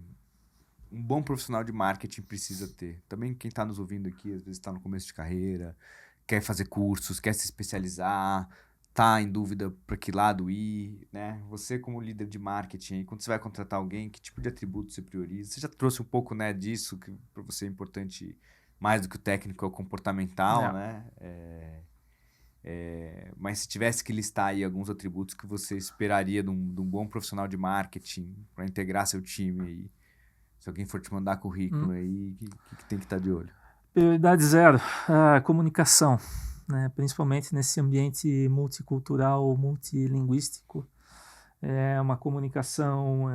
um bom profissional de marketing precisa ter? Também quem está nos ouvindo aqui, às vezes está no começo de carreira, quer fazer cursos, quer se especializar, tá em dúvida para que lado ir, né? Você como líder de marketing, quando você vai contratar alguém, que tipo de atributos você prioriza? Você já trouxe um pouco, né, disso, que para você é importante mais do que o técnico, é o comportamental, né? Mas se tivesse que listar aí alguns atributos que você esperaria de um bom profissional de marketing para integrar seu time aí, se alguém for te mandar currículo aí, que tem que estar de olho? Prioridade zero, a comunicação, né? Principalmente nesse ambiente multicultural, multilinguístico. É uma comunicação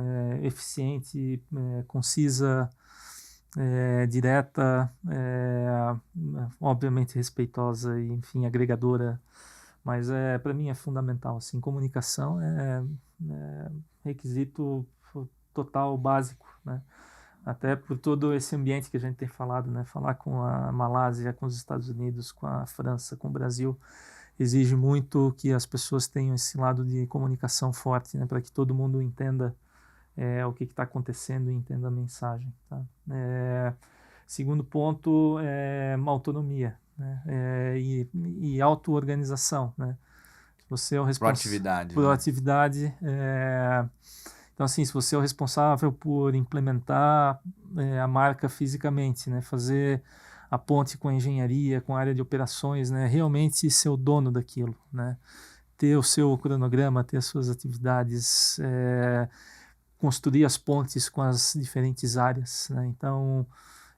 eficiente, concisa, direta, obviamente respeitosa e, enfim, agregadora. Mas para mim é fundamental. Assim, comunicação é requisito total, básico, né? Até por todo esse ambiente que a gente tem falado, né? Falar com a Malásia, com os Estados Unidos, com a França, com o Brasil, exige muito que as pessoas tenham esse lado de comunicação forte, né? Para que todo mundo entenda o que está acontecendo e entenda a mensagem, tá? Segundo ponto é uma autonomia, né? E auto-organização, né? Você é o responsável Proatividade, por né? atividade. Então, assim, se você é o responsável por implementar a marca fisicamente, né, fazer a ponte com a engenharia, com a área de operações, né, realmente ser o dono daquilo, né, ter o seu cronograma, ter as suas atividades, construir as pontes com as diferentes áreas, né. Então,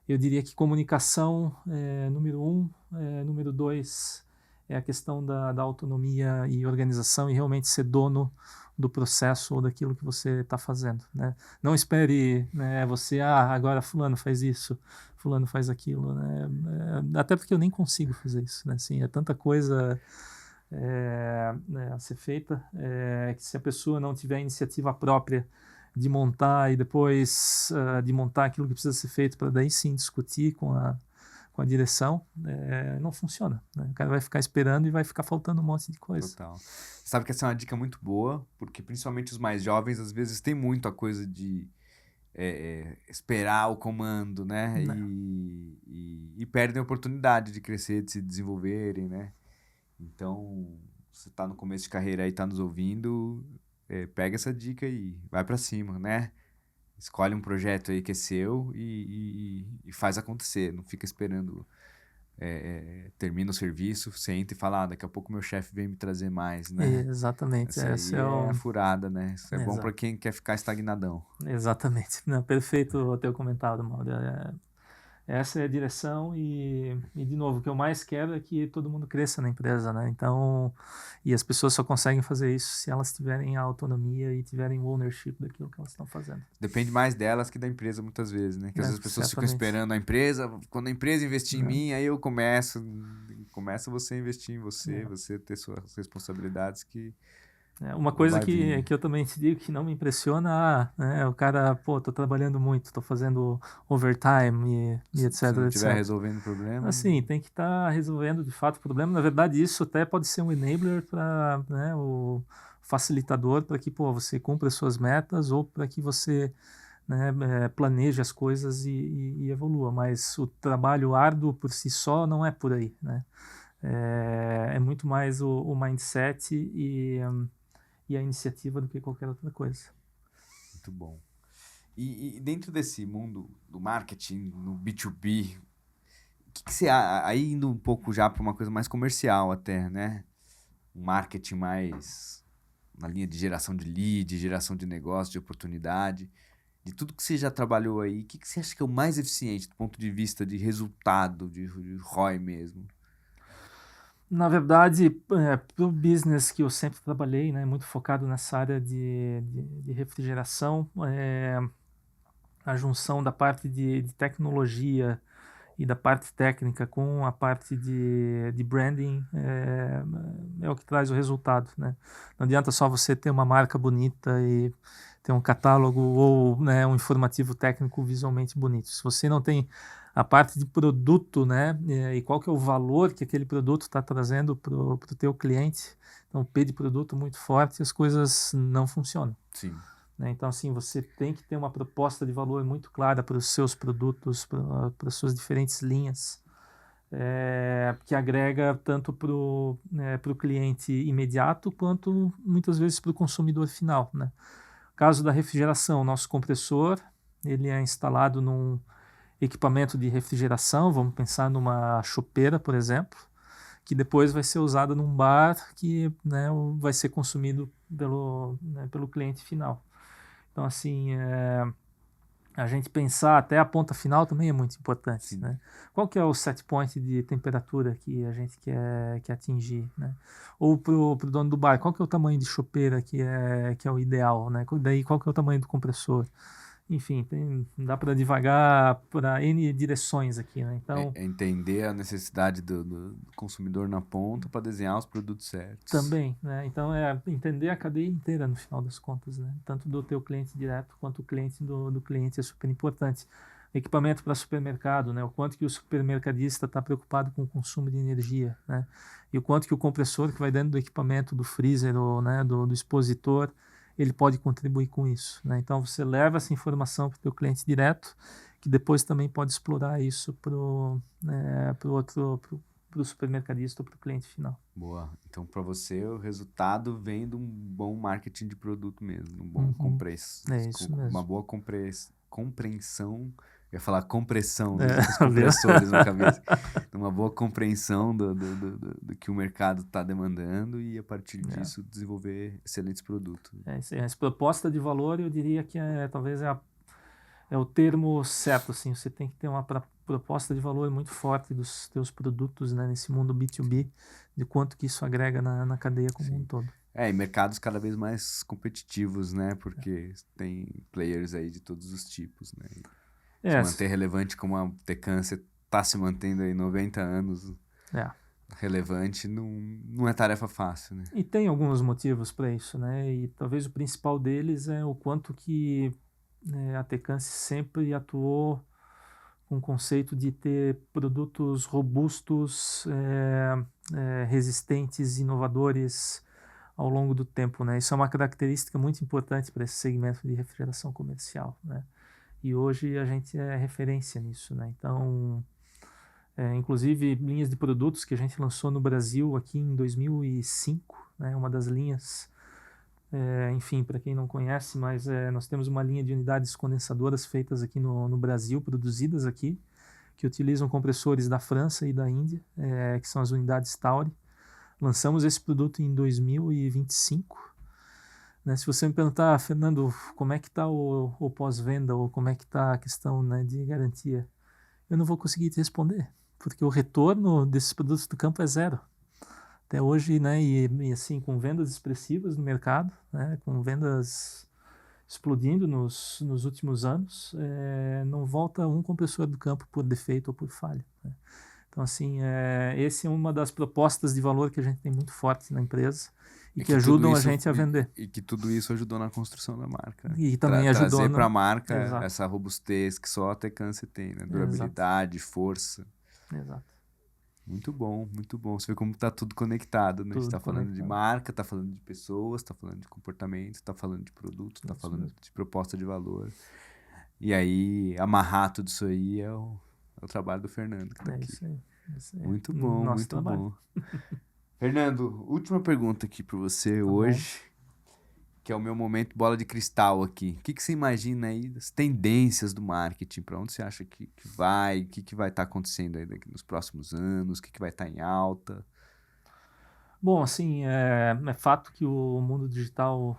eu diria que comunicação é número 1, número 2 é a questão da autonomia e organização e realmente ser dono do processo ou daquilo que você está fazendo, né? Não espere, né, você, agora fulano faz isso, fulano faz aquilo, né? Até porque eu nem consigo fazer isso, né? Assim, é tanta coisa né, a ser feita que se a pessoa não tiver iniciativa própria de montar e depois de montar aquilo que precisa ser feito para daí sim discutir com a direção, não funciona, né? O cara vai ficar esperando e vai ficar faltando um monte de coisa. Total. Sabe que essa é uma dica muito boa, porque principalmente os mais jovens, às vezes, tem muito a coisa de esperar o comando, né? Não. E perdem a oportunidade de crescer, de se desenvolverem, né? Então, você tá no começo de carreira aí, tá nos ouvindo, pega essa dica aí, vai pra cima, né? Escolhe um projeto aí que é seu e faz acontecer, não fica esperando termina o serviço, você entra e fala, daqui a pouco meu chefe vem me trazer mais, né? Exatamente. Essa aí é a furada, né? Isso é bom para Exato. quem quer ficar estagnadão. Exatamente. Não, perfeito o teu comentário, Mauro. Essa é a direção de novo, o que eu mais quero é que todo mundo cresça na empresa, né? Então, e as pessoas só conseguem fazer isso se elas tiverem a autonomia e tiverem o ownership daquilo que elas estão fazendo. Depende mais delas que da empresa muitas vezes, né? Que às vezes as pessoas ficam Certamente. esperando a empresa, quando a empresa investir em mim, aí eu começa você a investir em você, você ter suas responsabilidades que Uma coisa vai vir. que eu também te digo que não me impressiona, né? O cara, pô, tô trabalhando muito, tô fazendo overtime e etc, Se não estiver etc. resolvendo o problema. Assim, tem que estar resolvendo de fato o problema. Na verdade, isso até pode ser um enabler para, né, o facilitador para que, pô, você cumpra as suas metas ou para que você, né, planeje as coisas e evolua. Mas o trabalho árduo por si só não é por aí, né? É muito mais o mindset e a iniciativa do que qualquer outra coisa. Muito bom. E dentro desse mundo do marketing, no B2B, o que você... Aí indo um pouco já para uma coisa mais comercial até, né? Um marketing mais na linha de geração de lead, geração de negócio, de oportunidade. De tudo que você já trabalhou aí, o que você acha que é o mais eficiente do ponto de vista de resultado, de ROI mesmo? Na verdade, para o business que eu sempre trabalhei, né, muito focado nessa área de refrigeração, a junção da parte de tecnologia e da parte técnica com a parte de branding é o que traz o resultado, né? Não adianta só você ter uma marca bonita e ter um catálogo ou, né, um informativo técnico visualmente bonito. Se você não tem a parte de produto, né, e qual que é o valor que aquele produto está trazendo para o teu cliente, então P de produto muito forte, as coisas não funcionam. Sim. Né? Então, assim, você tem que ter uma proposta de valor muito clara para os seus produtos, para as suas diferentes linhas, que agrega tanto para o cliente imediato quanto muitas vezes para o consumidor final. Né? Caso da refrigeração, nosso compressor ele é instalado num equipamento de refrigeração, vamos pensar numa chopeira, por exemplo, que depois vai ser usada num bar que, né, vai ser consumido pelo cliente final. Então, assim, a gente pensar até a ponta final também é muito importante, Sim. né? Qual que é o set point de temperatura que a gente quer atingir, né? Ou pro dono do bar, qual que é o tamanho de chopeira que é o ideal, né? Daí, qual que é o tamanho do compressor? Enfim, dá para divagar para N direções aqui, né? Então, É entender a necessidade do consumidor na ponta para desenhar os produtos certos. também, né? Então é entender a cadeia inteira no final das contas, né? Tanto do teu cliente direto quanto o cliente do cliente é super importante. Equipamento para supermercado, né? O quanto que o supermercadista está preocupado com o consumo de energia, né? E o quanto que o compressor que vai dentro do equipamento, do freezer ou, né, do expositor, ele pode contribuir com isso, né? Então você leva essa informação para o teu cliente direto, que depois também pode explorar isso para o supermercadista ou para o cliente final. Boa. Então, para você, o resultado vem de um bom marketing de produto mesmo, um bom Uhum. É isso uma mesmo. boa compreensão. Eu ia falar compressão, né? Já com os Viu? compressores na cabeça. Uma boa compreensão do que o mercado está demandando e, a partir disso, desenvolver excelentes produtos. Essa proposta de valor, eu diria que talvez é o termo certo, assim, você tem que ter uma proposta de valor muito forte dos teus produtos, né, nesse mundo B2B, de quanto que isso agrega na cadeia como um Sim. todo. E mercados cada vez mais competitivos, né? Porque tem players aí de todos os tipos, né? Se É, manter relevante como a Tecância está se mantendo aí 90 anos é. relevante, não é tarefa fácil, né? E tem alguns motivos para isso, né? E talvez o principal deles é o quanto que a Tecance sempre atuou com o conceito de ter produtos robustos, resistentes, inovadores ao longo do tempo, né? Isso é uma característica muito importante para esse segmento de refrigeração comercial, né? E hoje a gente é referência nisso, né? Então, inclusive linhas de produtos que a gente lançou no Brasil aqui em 2005, né? Uma das linhas, enfim, para quem não conhece, mas nós temos uma linha de unidades condensadoras feitas aqui no Brasil, produzidas aqui, que utilizam compressores da França e da Índia, que são as unidades Tauri. Lançamos esse produto em 2025. Né? Se você me perguntar, Fernando, como é que está o pós-venda ou como é que está a questão, né, de garantia, eu não vou conseguir te responder, porque o retorno desses produtos do campo é zero. Até hoje, né, e assim, com vendas expressivas no mercado, né, com vendas explodindo nos últimos anos, não volta um compressor do campo por defeito ou por falha. Né? Então, assim, essa é uma das propostas de valor que a gente tem muito forte na empresa e que ajudam a gente a vender. E que tudo isso ajudou na construção da marca. E também ajudou trazer para a marca Exato. essa robustez que só a Tecan tem, né? Durabilidade, Exato. Força. Exato. Muito bom, muito bom. Você vê como está tudo conectado, né? Tudo a gente está falando de marca, está falando de pessoas, está falando de comportamento, está falando de produto, está falando de proposta de valor. E aí, amarrar tudo isso aí é o trabalho do Fernando que está aqui. Isso aí. Muito bom, Nosso muito trabalho. bom. Fernando, última pergunta aqui para você hoje, que é o meu momento bola de cristal aqui. O que você imagina aí das tendências do marketing? Para onde você acha que vai? O que vai estar acontecendo aí daqui nos próximos anos? O que vai estar em alta? Bom, assim, é fato que o mundo digital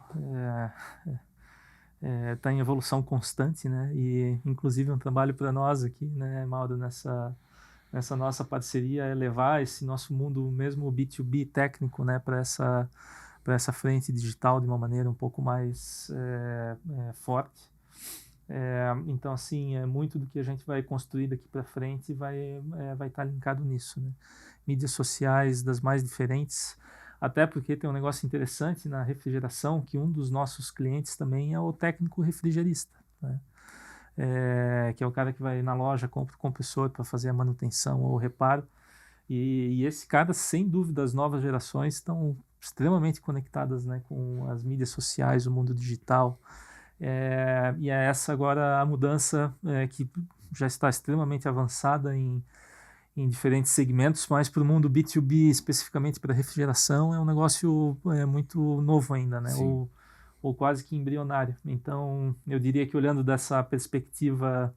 está em evolução constante, né? E, inclusive, um trabalho para nós aqui, né, Mauro, nessa nossa parceria é levar esse nosso mundo mesmo B2B técnico, né, para essa frente digital de uma maneira um pouco mais forte. Então, assim, muito do que a gente vai construir daqui para frente vai estar linkado nisso, né? Mídias sociais das mais diferentes, até porque tem um negócio interessante na refrigeração, que um dos nossos clientes também é o técnico refrigerista, né? Que é o cara que vai na loja, compra o compressor para fazer a manutenção ou o reparo. E esse cara, sem dúvida, as novas gerações estão extremamente conectadas, né, com as mídias sociais, o mundo digital. E é essa agora a mudança que já está extremamente avançada em diferentes segmentos, mas para o mundo B2B, especificamente para refrigeração, é um negócio muito novo ainda, né? Ou quase que embrionário. Então, eu diria que olhando dessa perspectiva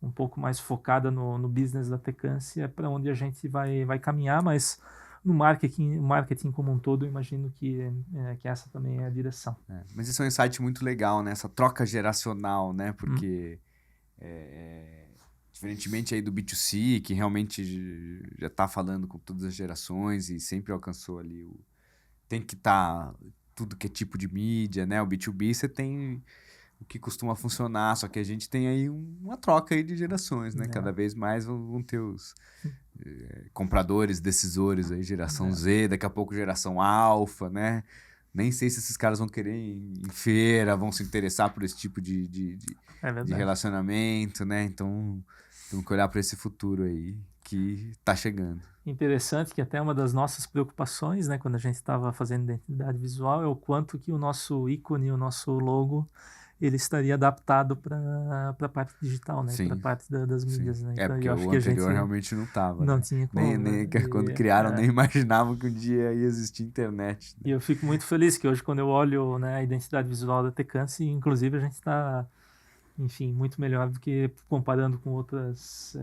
um pouco mais focada no business da Tecance, é para onde a gente vai caminhar, mas no marketing como um todo, eu imagino que essa também é a direção. Mas isso é um insight muito legal, né? Essa troca geracional, né? Porque, diferentemente aí do B2C, que realmente já está falando com todas as gerações e sempre alcançou ali tem que estar tudo que é tipo de mídia, né? O B2B você tem o que costuma funcionar, só que a gente tem aí uma troca aí de gerações, né? Cada vez mais vão ter os compradores, decisores aí, geração Z, daqui a pouco geração alfa, né? Nem sei se esses caras vão querer ir em feira, vão se interessar por esse tipo de relacionamento, né? Então, temos que olhar para esse futuro aí que está chegando. Interessante que até uma das nossas preocupações, né, quando a gente estava fazendo identidade visual, é o quanto que o nosso ícone, o nosso logo, ele estaria adaptado para a parte digital, né, para a parte das mídias, né? Então, porque eu acho o anterior realmente não estava. Não né? tinha como. Nem quando criaram, nem imaginavam que um dia ia existir internet. Né? E eu fico muito feliz que hoje, quando eu olho, né, a identidade visual da Tecance, inclusive a gente está, enfim, muito melhor do que comparando com outras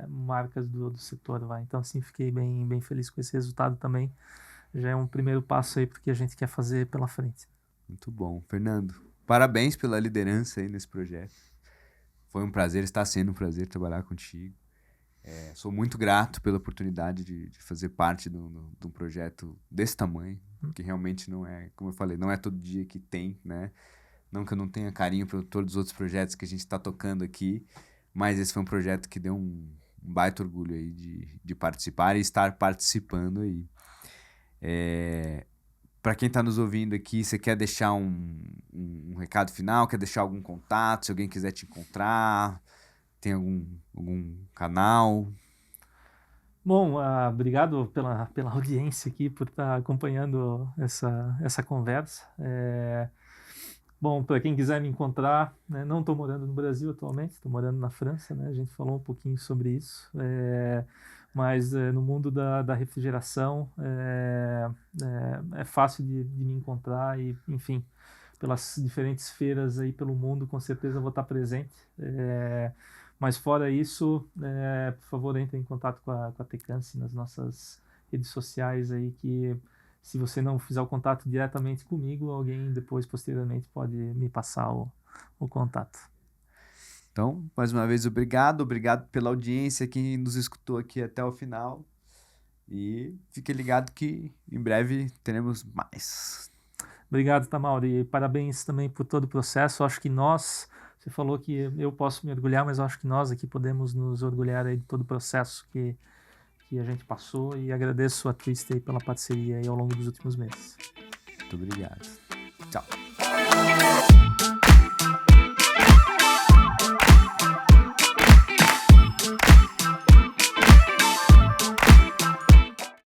marcas do setor, vai. Então, assim, fiquei bem feliz com esse resultado também. Já é um primeiro passo aí porque a gente quer fazer pela frente. Muito bom. Fernando, parabéns pela liderança aí nesse projeto. Foi um prazer, está sendo um prazer trabalhar contigo. Sou muito grato pela oportunidade de fazer parte de um projeto desse tamanho, que realmente não é, como eu falei, não é todo dia que tem, né? Não que eu não tenha carinho por todos os outros projetos que a gente está tocando aqui, mas esse foi um projeto que deu um baita orgulho aí de participar e estar participando aí. Para quem está nos ouvindo aqui, você quer deixar um recado final, quer deixar algum contato, se alguém quiser te encontrar, tem algum canal? Bom, obrigado pela audiência aqui, por estar acompanhando essa conversa. Bom, para quem quiser me encontrar, né, não estou morando no Brasil atualmente, estou morando na França, né? A gente falou um pouquinho sobre isso, mas no mundo da refrigeração é fácil de me encontrar e, enfim, pelas diferentes feiras aí pelo mundo, com certeza vou estar presente. Mas fora isso, por favor, entre em contato com a Tecance nas nossas redes sociais aí, que se você não fizer o contato diretamente comigo, alguém depois, posteriormente, pode me passar o contato. Então, mais uma vez, obrigado pela audiência, quem nos escutou aqui até o final. E fique ligado que em breve teremos mais. Obrigado, Tamauri, e parabéns também por todo o processo. Acho que você falou que eu posso me orgulhar, mas eu acho que nós aqui podemos nos orgulhar aí de todo o processo que a gente passou, e agradeço a Twist aí pela parceria aí ao longo dos últimos meses. Muito obrigado. Tchau.